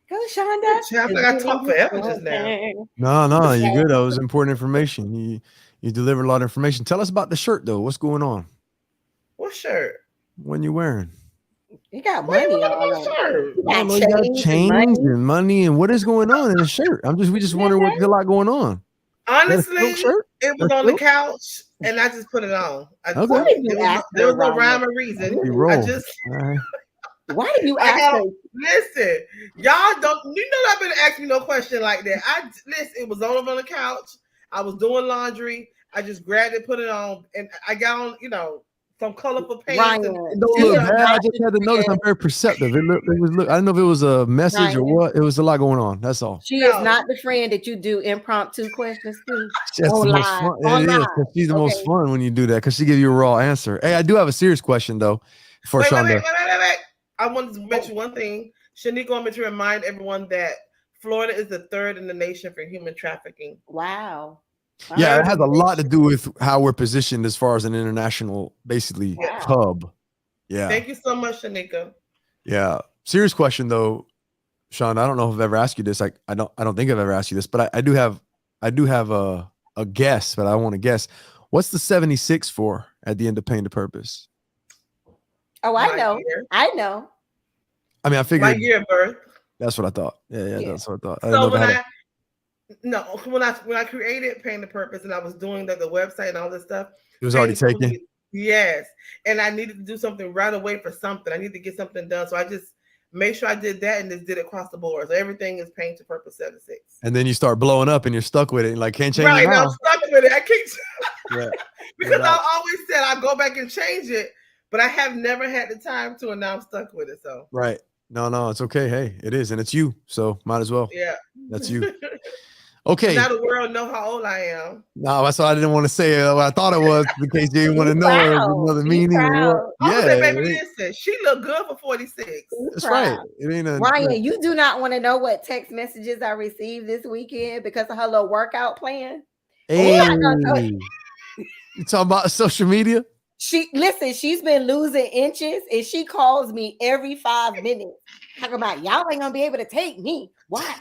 Go, Shonda. I feel like I talked forever just now. No, you're good. That was important information. You delivered a lot of information. Tell us about the shirt, though. What's going on? What shirt? When you wearing? You got money all over. Shirt. You I got know you got chains chains and money. and money, and what is going on in the shirt? We just wondering what there's a lot going on. Honestly, shirt? it was on the couch and I just put it on. Okay. Why did you ask There her, was no Ryan? rhyme or reason. You roll. I just Why did you ask her? listen, y'all don't not been asking me no question like that. It was on the couch. I was doing laundry. I just grabbed it, put it on, and I got on, some colorful pants. Ryan, It don't look bad. I just had to notice I'm very perceptive. I don't know if it was a message or what. It was a lot going on. That's all. She is not the friend that you do impromptu questions to. That's the most fun. It is. She's the most fun when you do that because she gives you a raw answer. Hey, I do have a serious question though for Shonda. Wait. I wanted to mention one thing. Shaniqua wanted me to remind everyone that Florida is the 3rd in the nation for human trafficking. Wow. Yeah, it has a lot to do with how we're positioned as far as an international, basically, hub. Yeah. Thank you so much, Shanika. Yeah. Serious question though, Sean. I don't know if I've ever asked you this. I don't think I've ever asked you this, but I do have a guess, but I want to guess. What's the 76 for at the end of Pain to Purpose? Oh, I know. I know. I mean, I figured my year of birth. That's what I thought. Yeah. That's what I thought. So when I created Pain to Purpose and I was doing the website and all this stuff, it was already taken. Yes, and I needed to do something right away for something. I need to get something done, so I just made sure I did that and just did it across the board. So everything is Pain to Purpose 76. And then you start blowing up and you're stuck with it and can't change it. Right, now. I'm stuck with it. I can't. Yeah. Because I always said I'll go back and change it, but I have never had the time to, and now I'm stuck with it. So right. No, it's okay. Hey, it is, and it's you. So might as well. Yeah. That's you. Okay. Now the world know how old I am. No, that's why I didn't want to say what I thought it was in case you didn't want to know another meaning. Baby, listen, she look good for 46. That's right. It ain't Ryan, you do not want to know what text messages I received this weekend because of her little workout plan. Hey, I'm not gonna you talking about social media? she's been losing inches and she calls me every 5 minutes. Talking about y'all ain't gonna be able to take me. What?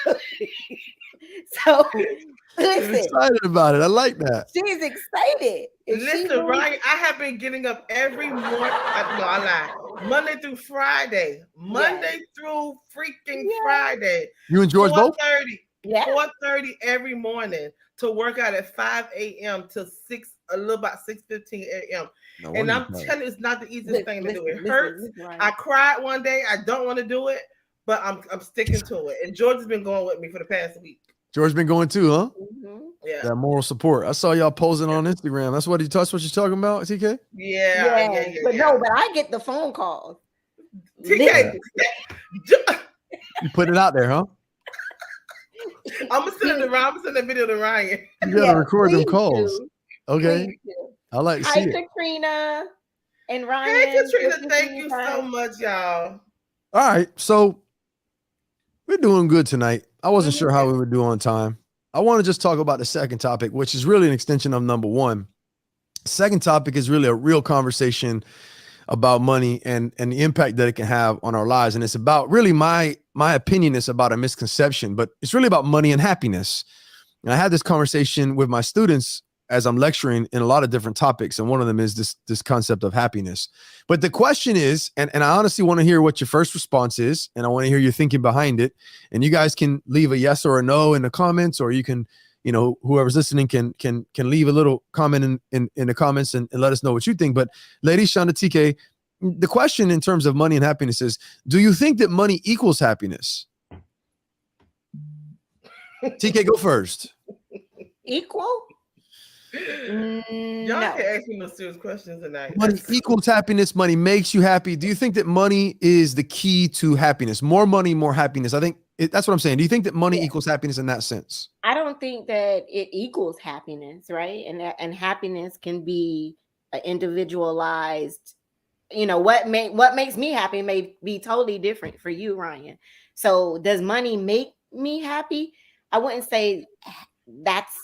So You're listen, excited about it. I like that. she's excited. If she Listen, moves, Ryan, I have been getting up every morning. No, I lie. Monday through Friday. Monday through freaking Yeah. Friday. You and George both? 4:30. Yeah. 4:30 every morning to work out at 5 a.m. to 6, a little about 6:15 a.m. No And wonder I'm you telling you, it's not the easiest thing to do. It listen, hurts. listen, right. I cried one day. I don't want to do it, but I'm sticking to it. And George has been going with me for the past week. George been going too, huh? Mhm. Yeah. That moral support. I saw y'all posing on Instagram. That's what what you're talking about, TK? Yeah. But no, but I get the phone calls. TK, You put it out there, huh? I'm gonna send it around. I'm gonna send that video to Ryan. You gotta record them calls. Do. Okay. Please do. I like to Hi, see it. Katrina and Hey, Ryan. Katrina, Good to thank see you guys. so much, y'all. All right. So we're doing good tonight. I wasn't Mhm. sure how we would do on time. I want to just talk about the second topic, which is really an extension of number one. Second topic is really a real conversation about money and the impact that it can have on our lives. And it's about really my opinion is about a misconception, but it's really about money and happiness. And I had this conversation with my students as I'm lecturing in a lot of different topics. And one of them is this concept of happiness. But the question is, and I honestly want to hear what your first response is, and I want to hear your thinking behind it. And you guys can leave a yes or a no in the comments, or you can, whoever's listening can leave a little comment in the comments and let us know what you think. But ladies, Shonda, TK, the question in terms of money and happiness is, do you think that money equals happiness? TK, go first. Equal? Y'all No. can ask me no serious questions tonight. Money equals happiness. Money makes you happy. Do you think that money is the key to happiness? More money, more happiness. I think that's what I'm saying. Do you think that money equals happiness in that sense? I don't think that it equals happiness, right? And happiness can be individualized. What makes me happy may be totally different for you, Ryan. So does money make me happy? I wouldn't say that's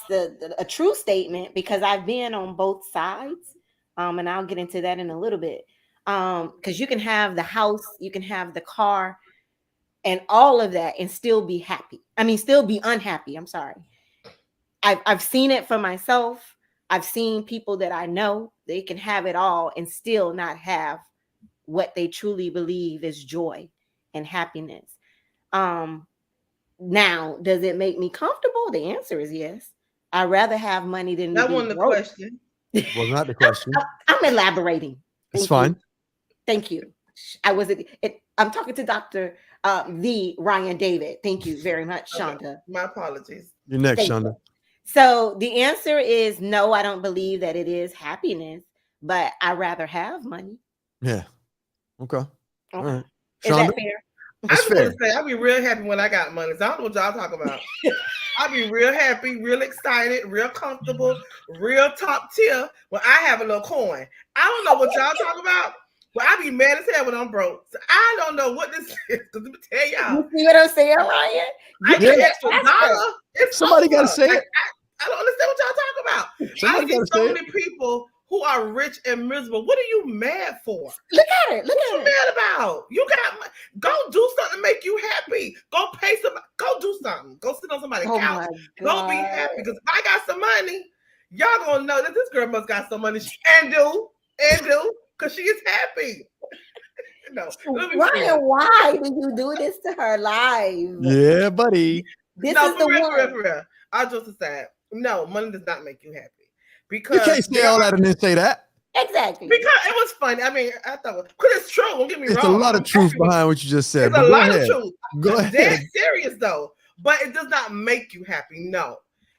a true statement, because I've been on both sides. And I'll get into that in a little bit. Because you can have the house, you can have the car, and all of that and still be happy. I mean, still be unhappy. I'm sorry. I've seen it for myself. I've seen people that I know, they can have it all and still not have what they truly believe is joy and happiness. Now, does it make me comfortable? The answer is yes. I'd rather have money than to That be wasn't the broke. question. Was not the question. I'm elaborating. It's fine. Thank you. I'm talking to Dr. The Ryan David. Thank you very much, Shonda. My apologies. You're next, Thank Shonda. you. So the answer is no, I don't believe that it is happiness, but I'd rather have money. Yeah. Okay. All right. Is Shonda? that fair? I That's just want fair. to say, I'll be real happy when I got money. So I don't know what y'all talk about. I'll be real happy, real excited, real comfortable, real top tier when I have a little coin. I don't know what y'all talk about, but I be mad as hell when I'm broke. So I don't know what this is. Because let me tell y'all, You see what I'm saying, Ryan? I get an extra dollar. It's Somebody over. gotta say Like, it. I don't understand what y'all talk about. Somebody I see gotta so say many people who are rich and miserable. What are you mad for? Look at it. Look What you at it. mad about? You got go do something to make you happy. Go pay some. Go do something. Go sit on somebody's Oh couch. my Go be God. happy. Because if I got some money, y'all gonna know that this girl must got some money and do because she is happy. No, let me Ryan, finish. why do you do this to her live? Yeah, buddy. This No, is for the real, one. for real. I'll just say, no, money does not make you happy. You Because can't say all that and then say that. Exactly. Because it was funny. I mean, I thought because it's true. Don't get me It's wrong. a lot of truth behind what you just said. It's a But go lot ahead. of truth. Go I'm ahead. dead serious though. But it does not make you happy. No.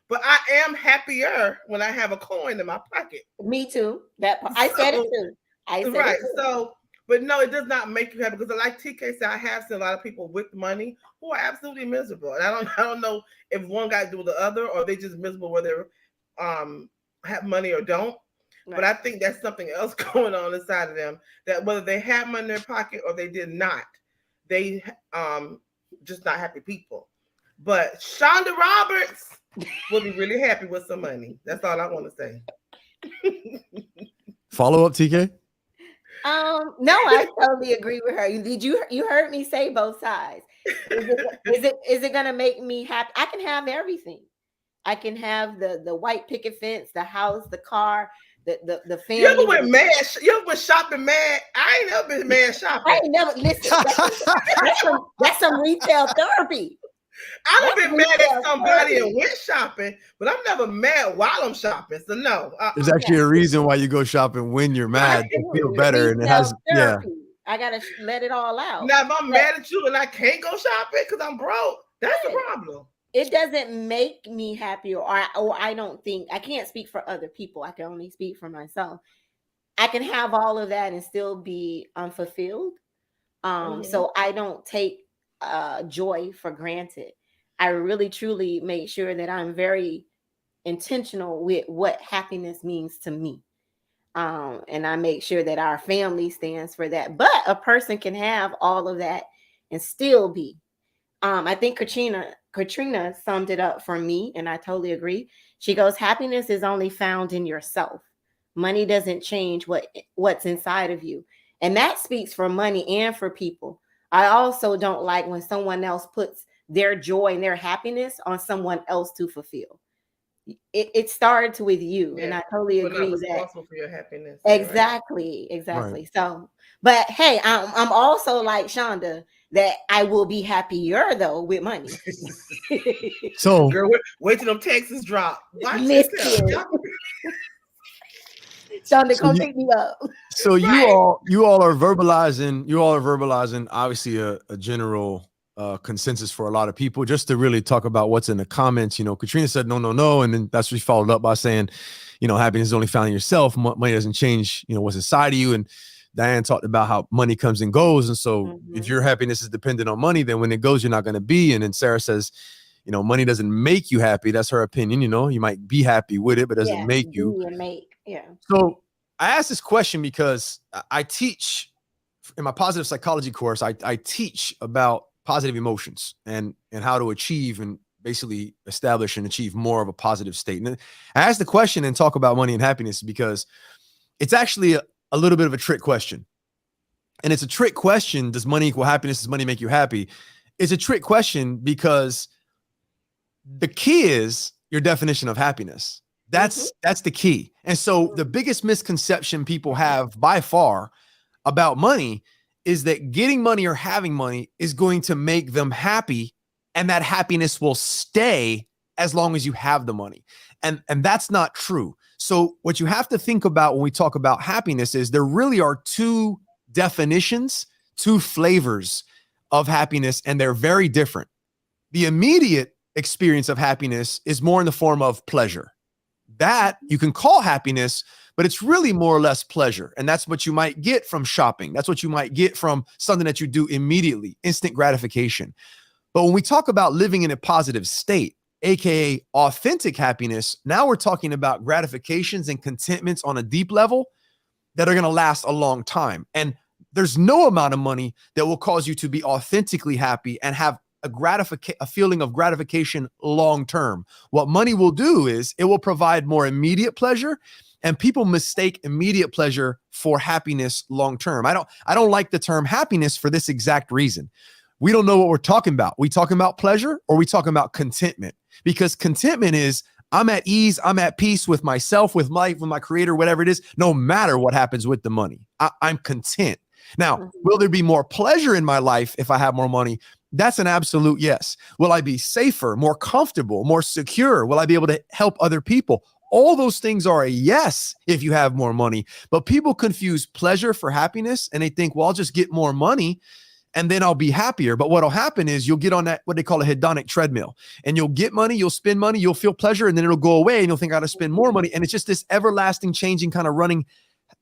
But I am happier when I have a coin in my pocket. Me too. That part. I said it too. I said Right. it too. So, but no, it does not make you happy because, like TK said, I have seen a lot of people with money who are absolutely miserable, and I don't know if one got to do with the other or they just miserable whether have money or don't. Right. But I think that's something else going on inside of them, that whether they have money in their pocket or they did not, they just not happy people. But Shonda Roberts will be really happy with some money. That's all I want to say. Follow up, TK. No, I totally agree with her. You heard me say both sides. Is it gonna make me happy? I can have everything. I can have the white picket fence, the house, the car, the family. You ever went mad? You ever went shopping mad? I ain't never been mad shopping. I ain't never listen. That's some retail therapy. I've been mad at somebody and went shopping, but I'm never mad while I'm shopping. So no. There's actually a reason why you go shopping when you're mad to feel better, and it has therapy. I gotta let it all out. Now, if I'm mad at you and I can't go shopping because I'm broke, that's a problem. It doesn't make me happy, or I don't think, I can't speak for other people. I can only speak for myself. I can have all of that and still be unfulfilled. So I don't take joy for granted. I really truly make sure that I'm very intentional with what happiness means to me. And I make sure that our family stands for that. But a person can have all of that and still be. I think Katrina summed it up for me, and I totally agree. She goes, happiness is only found in yourself. Money doesn't change what's inside of you. And that speaks for money and for people. I also don't like when someone else puts their joy and their happiness on someone else to fulfill. It started with you, and I totally agree that responsible for your happiness. Exactly. Right. So, but hey, I'm also like Shonda that I will be happier though with money. So, girl, wait till them taxes drop. Listen. Shonda, come pick me up. So you all are verbalizing obviously a general consensus for a lot of people. Just to really talk about what's in the comments, Katrina said no, and then that's what she followed up by saying, happiness is only found in yourself. Money doesn't change, what's inside of you. And Diane talked about how money comes and goes, and so if your happiness is dependent on money, then when it goes, you're not going to be. And then Sarah says, money doesn't make you happy. That's her opinion. You might be happy with it, but it doesn't make you. So I asked this question because I teach in my positive psychology course. I teach about positive emotions and how to achieve and basically establish and achieve more of a positive state. And I asked the question and talk about money and happiness because it's actually a little bit of a trick question. And it's a trick question. Does money equal happiness? Does money make you happy? It's a trick question because the key is your definition of happiness. That's the key. And so the biggest misconception people have by far about money is that getting money or having money is going to make them happy, and that happiness will stay as long as you have the money. And that's not true. So what you have to think about when we talk about happiness is there really are two definitions, two flavors of happiness, and they're very different. The immediate experience of happiness is more in the form of pleasure. That you can call happiness, but it's really more or less pleasure. And that's what you might get from shopping. That's what you might get from something that you do immediately, instant gratification. But when we talk about living in a positive state, AKA authentic happiness, now we're talking about gratifications and contentments on a deep level that are going to last a long time. And there's no amount of money that will cause you to be authentically happy and have a feeling of gratification long term. What money will do is it will provide more immediate pleasure, and people mistake immediate pleasure for happiness long term. I don't like the term happiness for this exact reason. We don't know what we're talking about. We talking about pleasure, or we talking about contentment? Because contentment is I'm at ease, I'm at peace with myself, with life, with my creator, whatever it is, no matter what happens with the money. I'm content. Now, will there be more pleasure in my life if I have more money? That's an absolute yes. Will I be safer, more comfortable, more secure? Will I be able to help other people? All those things are a yes if you have more money. But people confuse pleasure for happiness, and they think, well, I'll just get more money and then I'll be happier. But what'll happen is you'll get on that, what they call a hedonic treadmill, and you'll get money, you'll spend money, you'll feel pleasure, and then it'll go away and you'll think I got to spend more money. And it's just this everlasting changing kind of running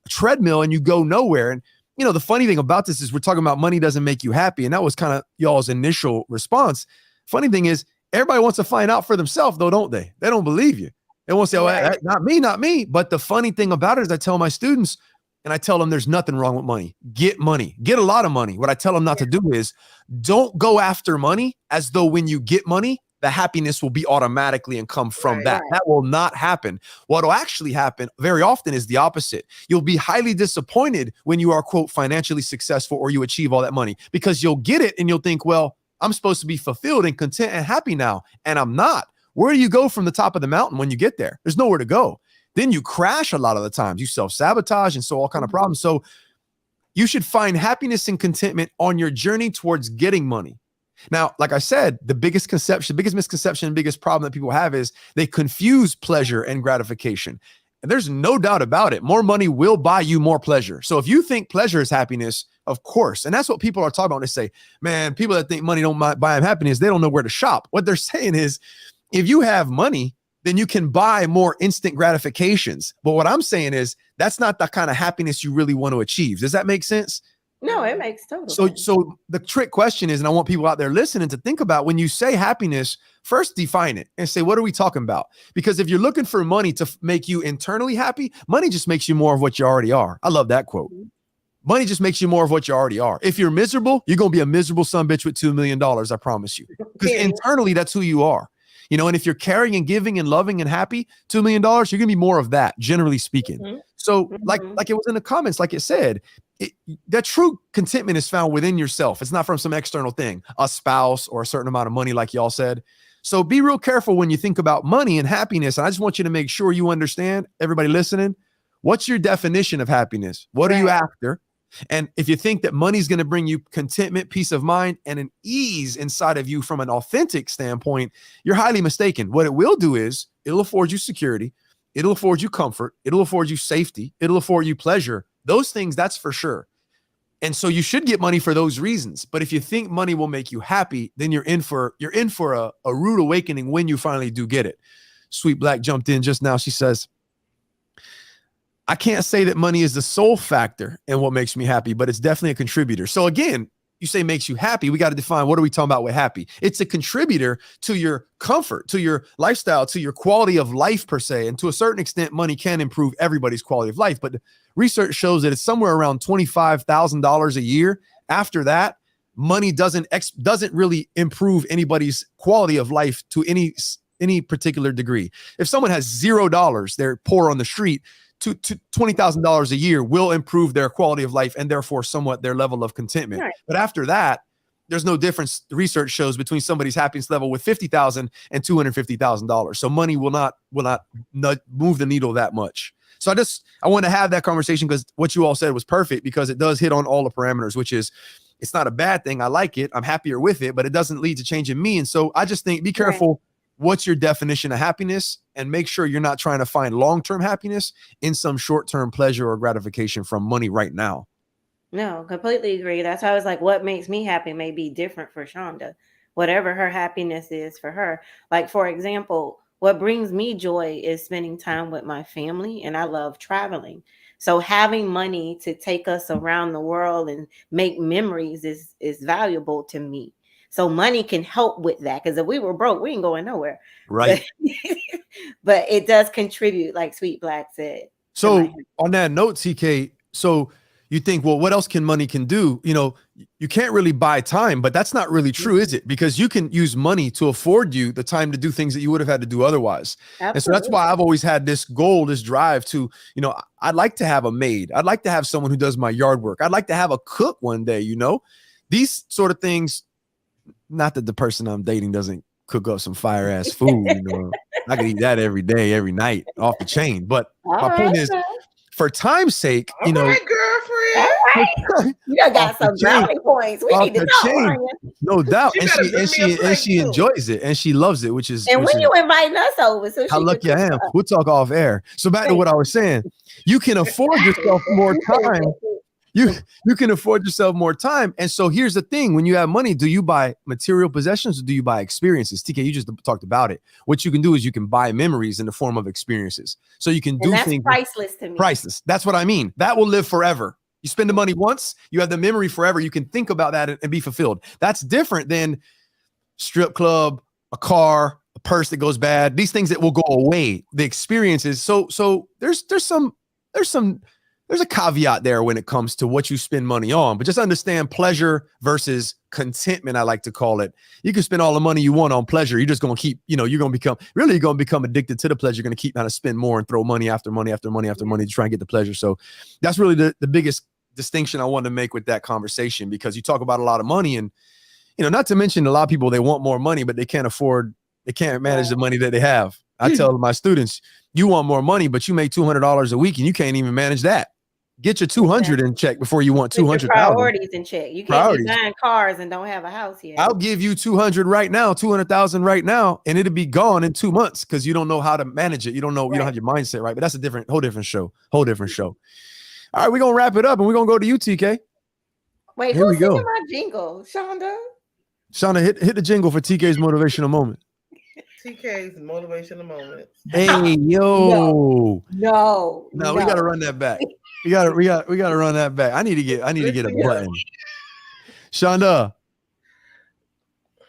treadmill, and you go nowhere. And the funny thing about this is we're talking about money doesn't make you happy. And that was kind of y'all's initial response. Funny thing is everybody wants to find out for themselves though, don't they? They don't believe you. They won't say, oh, not me. But the funny thing about it is I tell my students, and I tell them there's nothing wrong with money. Get money, get a lot of money. What I tell them not to do is don't go after money as though when you get money, the happiness will be automatically and come from Right. that. Right. That will not happen. What will actually happen very often is the opposite. You'll be highly disappointed when you are, quote, financially successful or you achieve all that money, because you'll get it and you'll think, well, I'm supposed to be fulfilled and content and happy now, and I'm not. Where do you go from the top of the mountain when you get there? There's nowhere to go. Then you crash a lot of the times. You self-sabotage and so all kind of problems. So you should find happiness and contentment on your journey towards getting money. Now, like I said, the biggest misconception, biggest problem that people have is they confuse pleasure and gratification. And there's no doubt about it. More money will buy you more pleasure. So if you think pleasure is happiness, of course, and that's what people are talking about when they say, man, people that think money don't buy them happiness, they don't know where to shop. What they're saying is, if you have money, then you can buy more instant gratifications. But what I'm saying is, that's not the kind of happiness you really want to achieve. Does that make sense? No, it makes total sense. So the trick question is, and I want people out there listening to think about, when you say happiness, first define it and say, what are we talking about? Because if you're looking for money to make you internally happy, money just makes you more of what you already are. I love that quote. Money just makes you more of what you already are. If you're miserable, you're going to be a miserable son bitch with $2 million. I promise you. Because internally, that's who you are. You know, and if you're caring and giving and loving and happy, $2 million, you're going to be more of that, generally speaking. Mm-hmm. So like it was in the comments, like it said, that true contentment is found within yourself. It's not from some external thing, a spouse or a certain amount of money, like y'all said. So be real careful when you think about money and happiness. And I just want you to make sure you understand, everybody listening, what's your definition of happiness? What are you after? And if you think that money's going to bring you contentment, peace of mind, and an ease inside of you from an authentic standpoint, you're highly mistaken. What it will do is it'll afford you security. It'll afford you comfort. It'll afford you safety. It'll afford you pleasure. Those things, that's for sure. And so you should get money for those reasons. But if you think money will make you happy, then you're in for a rude awakening when you finally do get it. Sweet Black jumped in just now. She says, I can't say that money is the sole factor in what makes me happy, but it's definitely a contributor. So again, you say makes you happy. We got to define, what are we talking about with happy? It's a contributor to your comfort, to your lifestyle, to your quality of life per se. And to a certain extent, money can improve everybody's quality of life. But research shows that it's somewhere around $25,000 a year. After that, money doesn't really improve anybody's quality of life to any particular degree. If someone has $0, they're poor on the street, to $20,000 a year will improve their quality of life and therefore somewhat their level of contentment. Right. But after that, there's no difference. The research shows between somebody's happiness level with $50,000 and $250,000. So money will not move the needle that much. So I want to have that conversation because what you all said was perfect, because it does hit on all the parameters, which is, it's not a bad thing. I like it. I'm happier with it, but it doesn't lead to change in me. And so I just think, be careful. Right. What's your definition of happiness, and make sure you're not trying to find long-term happiness in some short-term pleasure or gratification from money right now. No, completely agree. That's why I was like, what makes me happy may be different for Shonda, whatever her happiness is for her. Like, for example, what brings me joy is spending time with my family, and I love traveling. So having money to take us around the world and make memories is valuable to me. So money can help with that, because if we were broke, we ain't going nowhere. Right. But it does contribute, like Sweet Black said. So on that note, TK, so you think, well, what else can money do? You know, you can't really buy time, but that's not really true, is it? Because you can use money to afford you the time to do things that you would have had to do otherwise. Absolutely. And so that's why I've always had this goal, this drive to, you know, I'd like to have a maid. I'd like to have someone who does my yard work. I'd like to have a cook one day, you know, these sort of things. Not that the person I'm dating doesn't cook up some fire ass food, you know, I could eat that every day, every night, off the chain. But my point is, for time's sake, you know, girlfriend, you got some brownie points. We need to know, no doubt. And she enjoys it and she loves it, which is. And when you inviting us over, so how lucky I am. We'll talk off air. So back to what I was saying, you can afford yourself more time. You can afford yourself more time. And so here's the thing. When you have money, do you buy material possessions or do you buy experiences? TK, you just talked about it. What you can do is you can buy memories in the form of experiences. So you can do things. Priceless to me. Priceless. That's what I mean. That will live forever. You spend the money once, you have the memory forever. You can think about that and be fulfilled. That's different than strip club, a car, a purse that goes bad. These things that will go away. The experiences. So there's some there's a caveat there when it comes to what you spend money on, but just understand pleasure versus contentment. I like to call it. You can spend all the money you want on pleasure. You're just going to keep, you're going to become addicted to the pleasure. You're going to keep trying to spend more and throw money after money after money after money to try and get the pleasure. So that's really the biggest distinction I wanted to make with that conversation, because you talk about a lot of money, and, not to mention a lot of people, they want more money, but they can't manage the money that they have. I tell my students, you want more money, but you make $200 a week and you can't even manage that. Get your 200 in check before you want 200,000. Priorities in check. You can't be buying cars and don't have a house yet. I'll give you 200 right now, 200,000 right now, and it'll be gone in 2 months because you don't know how to manage it. You don't know, you don't have your mindset right. But that's a whole different show. All right, we're gonna wrap it up and we're gonna go to you, TK. Wait, who's singing my jingle? Shonda, hit the jingle for TK's motivational moment. TK's motivational moment. Hey, yo. No, we gotta run that back. We gotta run that back. I need to get a button. Shonda,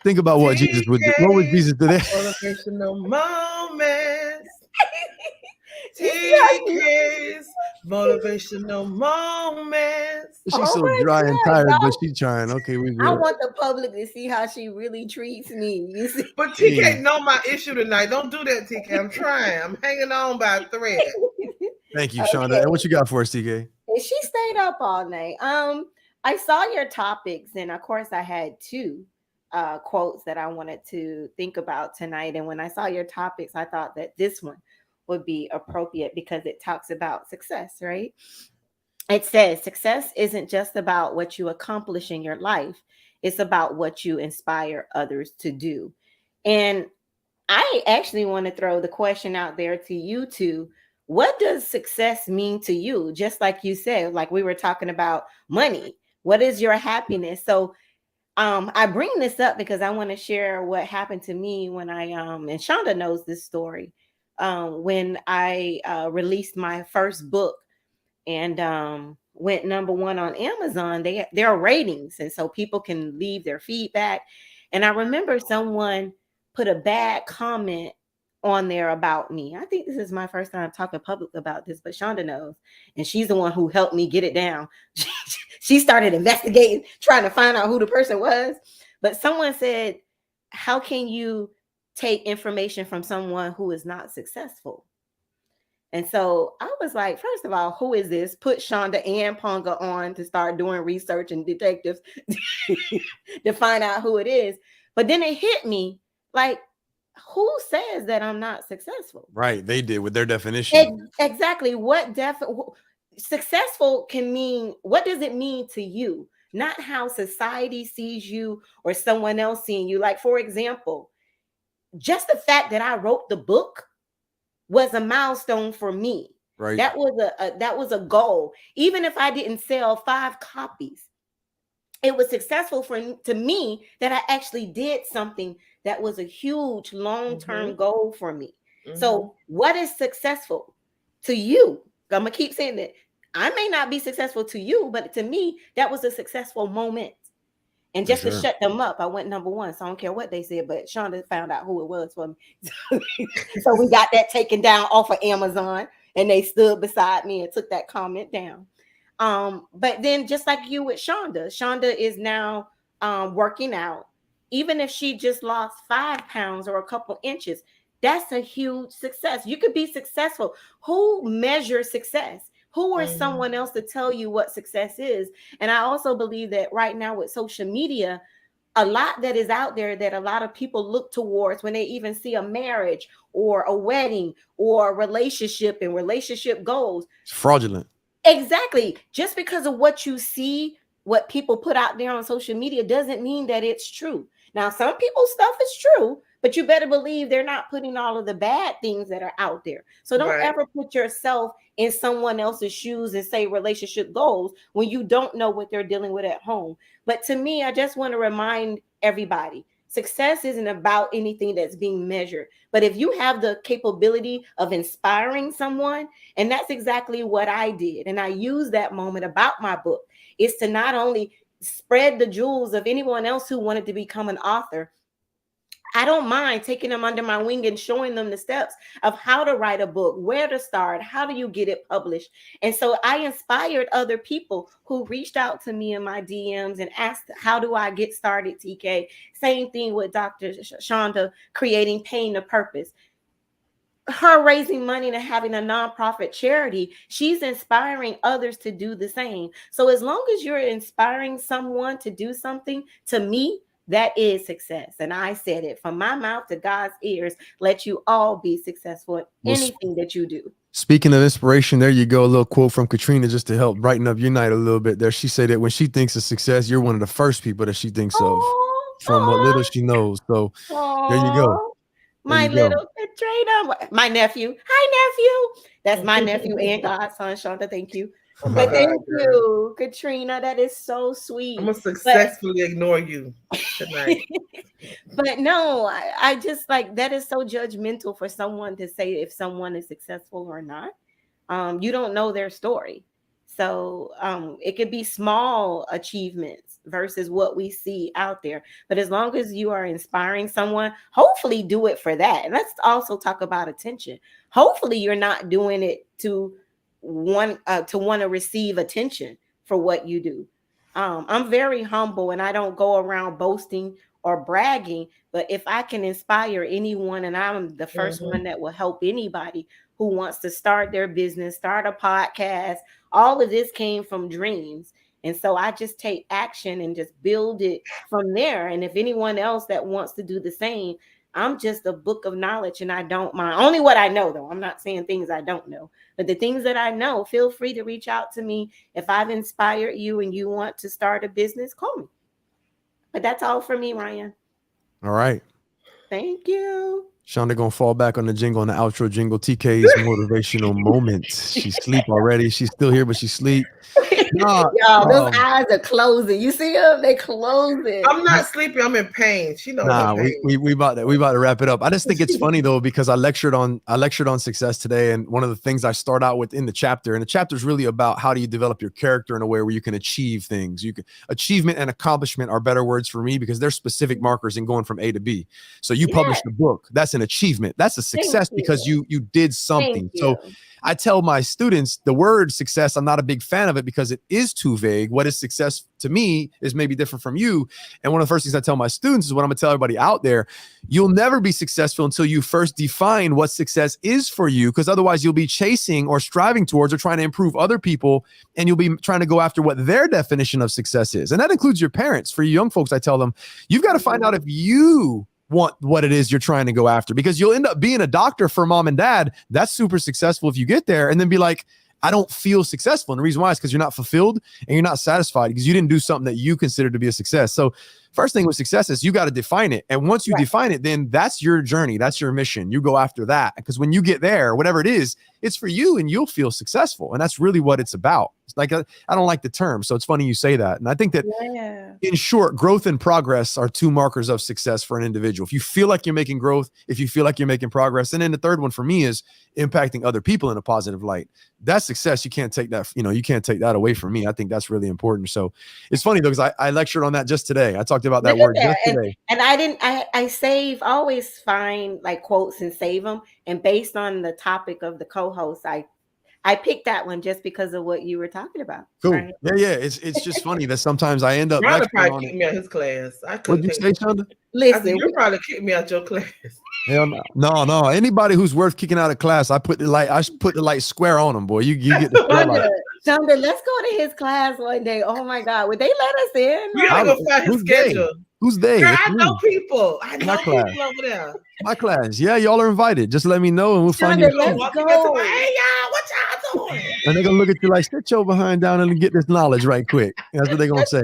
think about what Jesus would do. What would Jesus do? Motivational moments. TK's motivational moments. She's so dry and tired, but she's trying. Okay, I want the public to see how she really treats me. You see? But TK know my issue tonight. Don't do that, TK. I'm trying. I'm hanging on by a thread. Thank you, Shonda. And what you got for us, TK? She stayed up all night. I saw your topics, and of course, I had two quotes that I wanted to think about tonight. And when I saw your topics, I thought that this one would be appropriate because it talks about success, right? It says success isn't just about what you accomplish in your life. It's about what you inspire others to do. And I actually want to throw the question out there to you two. What does success mean to you? Just like you said, like we were talking about money. What is your happiness? So I bring this up because I want to share what happened to me when I and Shonda knows this story. When I released my first book and went #1 on Amazon, there are ratings, and so people can leave their feedback. And I remember someone put a bad comment on there about me. I think this is my first time talking public about this, but Shonda knows, and she's the one who helped me get it down. She started investigating, trying to find out who the person was. But someone said, "How can you take information from someone who is not successful?" And so I was like, first of all, who is this? Put Shonda and Ponga on to start doing research and detectives to find out who it is. But then it hit me like, who says that I'm not successful? Right. They did with their definition. Exactly. Successful can mean, what does it mean to you? Not how society sees you or someone else seeing you. Like, for example, just the fact that I wrote the book was a milestone for me. Right. That was a goal. Even if I didn't sell 5 copies, it was successful to me that I actually did something that was a huge long-term goal for me. So what is successful to you? I'm gonna keep saying that. I may not be successful to you, but to me, that was a successful moment. And just to shut them up, I went #1. So I don't care what they said, but Shonda found out who it was for me. So we got that taken down off of Amazon, and they stood beside me and took that comment down. But then just like you with Shonda is now working out. Even if she just lost 5 pounds or a couple inches, that's a huge success. You could be successful. Who measures success? Who is someone else to tell you what success is? And I also believe that right now with social media, a lot that is out there that a lot of people look towards when they even see a marriage or a wedding or a relationship and relationship goals. It's fraudulent. Exactly. Just because of what you see, what people put out there on social media doesn't mean that it's true. Now, some people's stuff is true, but you better believe they're not putting all of the bad things that are out there. So don't ever put yourself in someone else's shoes and say relationship goals when you don't know what they're dealing with at home. But to me, I just want to remind everybody, success isn't about anything that's being measured. But if you have the capability of inspiring someone, and that's exactly what I did, and I used that moment about my book, is to not only spread the jewels of anyone else who wanted to become an author. I don't mind taking them under my wing and showing them the steps of how to write a book, where to start, how do you get it published. And so I inspired other people who reached out to me in my DMs and asked, how do I get started, TK? Same thing with Dr. Shonda, creating Pain to Purpose. Her raising money and having a nonprofit charity, she's inspiring others to do the same. So as long as you're inspiring someone to do something, to me, that is success. And I said it from my mouth to God's ears. Let you all be successful in anything that you do. Speaking of inspiration, there you go. A little quote from Katrina just to help brighten up your night a little bit there. She said that when she thinks of success, you're one of the first people that she thinks of from what little she knows. So there you go. My little Katrina, my nephew. Hi, nephew. That's my nephew and godson, Shonda. Thank you. But thank you, Katrina. That is so sweet. I'm gonna successfully ignore you tonight. But no, I just like that is so judgmental for someone to say if someone is successful or not. You don't know their story. So it could be small achievements versus what we see out there. But as long as you are inspiring someone, hopefully do it for that. And let's also talk about attention. Hopefully you're not doing it to want to receive attention for what you do. I'm very humble and I don't go around boasting or bragging, but if I can inspire anyone, and I'm the first one that will help anybody who wants to start their business, start a podcast, all of this came from dreams. And so I just take action and just build it from there. And if anyone else that wants to do the same, I'm just a book of knowledge and I don't mind. Only what I know, though. I'm not saying things I don't know, but the things that I know, feel free to reach out to me. If I've inspired you and you want to start a business, call me. But that's all for me, Ryan. All right. Thank you. Shonda gonna fall back on the jingle and the outro jingle. TK's motivational moments. She's asleep already. She's still here, but she's asleep. Y'all, those eyes are closing. You see them? They closing. I'm not sleepy. I'm in pain. She knows. Nah, we about to wrap it up. I just think it's funny though because I lectured on success today, and one of the things I start out with in the chapter, and the chapter is really about how do you develop your character in a way where you can achieve things. You can achievement and accomplishment are better words for me because they're specific markers in going from A to B. So you published a book. That's an achievement. That's a success because you did something. So I tell my students the word success, I'm not a big fan of it because it is too vague. What is success to me is maybe different from you. And one of the first things I tell my students is what I'm gonna tell everybody out there, you'll never be successful until you first define what success is for you, because otherwise you'll be chasing or striving towards or trying to improve other people, and you'll be trying to go after what their definition of success is. And that includes your parents. For you young folks, I tell them, you've got to find out if you want what it is you're trying to go after, because you'll end up being a doctor for mom and dad. That's super successful if you get there and then be like, I don't feel successful. And the reason why is because you're not fulfilled and you're not satisfied because you didn't do something that you consider to be a success. So first thing with success is you got to define it. And once you define it, then that's your journey. That's your mission. You go after that, because when you get there, whatever it is, it's for you and you'll feel successful. And that's really what it's about. It's like, I don't like the term. So it's funny you say that. And I think that in short, growth and progress are two markers of success for an individual. If you feel like you're making growth, if you feel like you're making progress. And then the third one for me is impacting other people in a positive light. That's success. You can't take that, you can't take that away from me. I think that's really important. So it's funny though, because I lectured on that just today. I talked about that word just today. And I always find like quotes and save them. And based on the topic of the co-host, I picked that one just because of what you were talking about. Cool. Right? Yeah. It's just funny that sometimes I end up probably kicked me out his class. What'd you say, Shonda? Listen, you probably kicked me out your class. Hell no. Anybody who's worth kicking out of class, I put the light square on them, boy. You get the Shonda, let's go to his class one day. Oh my God, would they let us in? We gotta go find his schedule. Who's they? Girl, I know people. I know people over there. My class. Yeah, y'all are invited. Just let me know and we'll find you. Let's go. Hey, y'all, what y'all doing? And they're gonna look at you like, sit your behind down and get this knowledge right quick. That's what they're gonna say.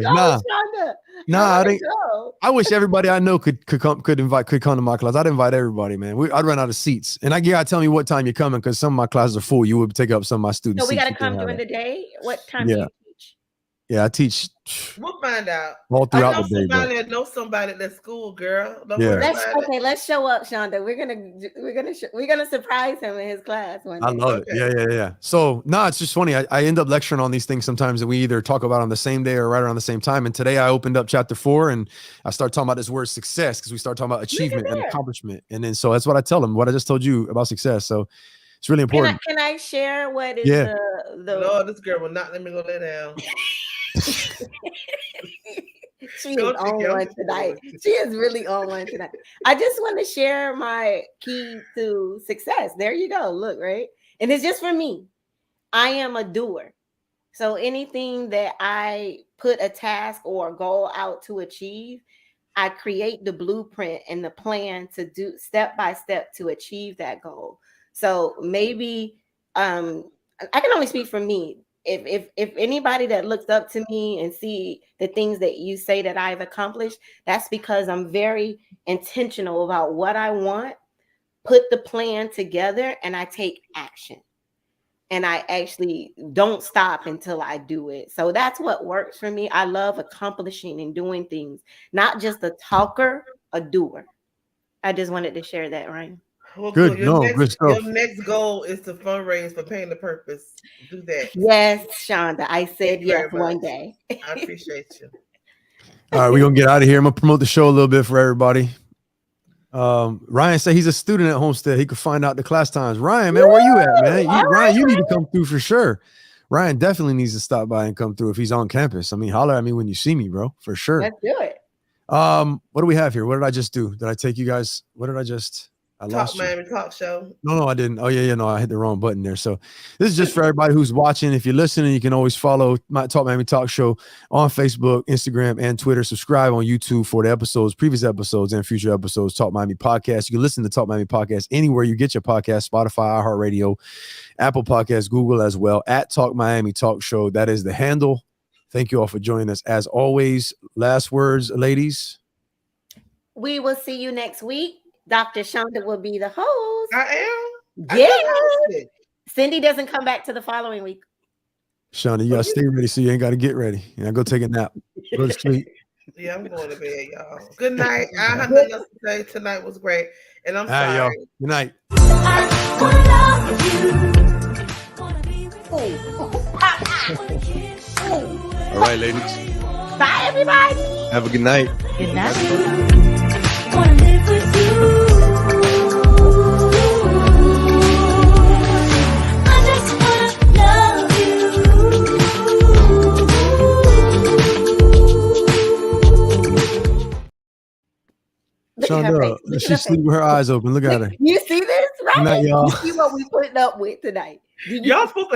I wish everybody I know could come to my class. I'd invite everybody, man. I'd run out of seats. And you gotta tell me what time you're coming, because some of my classes are full. You would take up some of my students. So we gotta come during the day. What time do you teach? Yeah, I teach We'll find out. all I throughout know the day. But somebody that knows somebody at that school, girl. Don't Yeah. worry about it. Okay, let's show up, Shonda. We're gonna surprise him in his class one I day. love it. Okay. Yeah. So no, it's just funny. I end up lecturing on these things sometimes that we either talk about on the same day or right around the same time. And today I opened up chapter 4 and I start talking about this word success because we start talking about achievement and there. accomplishment. And then so that's what I tell them, what I just told you about success. So it's really important. Can I share what is Yeah. the Lord, this girl will not let me go lay down. She is on one tonight. She is really on one tonight. I just want to share my key to success. There you go. Look, right? And it's just for me. I am a doer. So anything that I put a task or a goal out to achieve, I create the blueprint and the plan to do step by step to achieve that goal. So maybe I can only speak for me. If anybody that looks up to me and see the things that you say that I've accomplished, that's because I'm very intentional about what I want, put the plan together, and I take action. And I actually don't stop until I do it. So that's what works for me. I love accomplishing and doing things, not just a talker, a doer. I just wanted to share that, Ryan. Well, Good. Your Good stuff. Your next goal is to fundraise for Pain the Purpose. Do that. Yes, Shonda. I said Thank you yes very one much. day. I appreciate you. All right, we're gonna get out of here. I'm gonna promote the show a little bit for everybody. Ryan said he's a student at Homestead. He could find out the class times. Ryan, man, where you at, man? Ryan, you need to come through for sure. Ryan definitely needs to stop by and come through if he's on campus. I mean, holler at me when you see me, bro, for sure. Let's do it. What do we have here? What did I just do? Did I take you guys? What did I just? I lost you. Miami Talk Show. No, I didn't. Oh, yeah, no, I hit the wrong button there. So this is just for everybody who's watching. If you're listening, you can always follow my Talk Miami Talk Show on Facebook, Instagram, and Twitter. Subscribe on YouTube for the episodes, previous episodes, and future episodes. Talk Miami Podcast. You can listen to Talk Miami Podcast anywhere you get your podcast, Spotify, iHeartRadio, Apple Podcasts, Google as well, at Talk Miami Talk Show. That is the handle. Thank you all for joining us. As always, last words, ladies. We will see you next week. Dr. Shonda will be the host. I am? Yeah. Cindy doesn't come back to the following week. Shonda, you got to stay ready so you ain't got to get ready. Yeah, go take a nap. Go to sleep. Yeah, I'm going to bed, y'all. Good night. I have nothing else to say. Tonight was great. And I'm sorry. Y'all. Good night. All right, ladies. Bye, everybody. Have a good night. Good night. Wanna live with you. I just wanna love you. Shonda, she's sleeping with her eyes open. Look at her. You see this, right? Good night, y'all. You see what we putting up with tonight. Y'all supposed to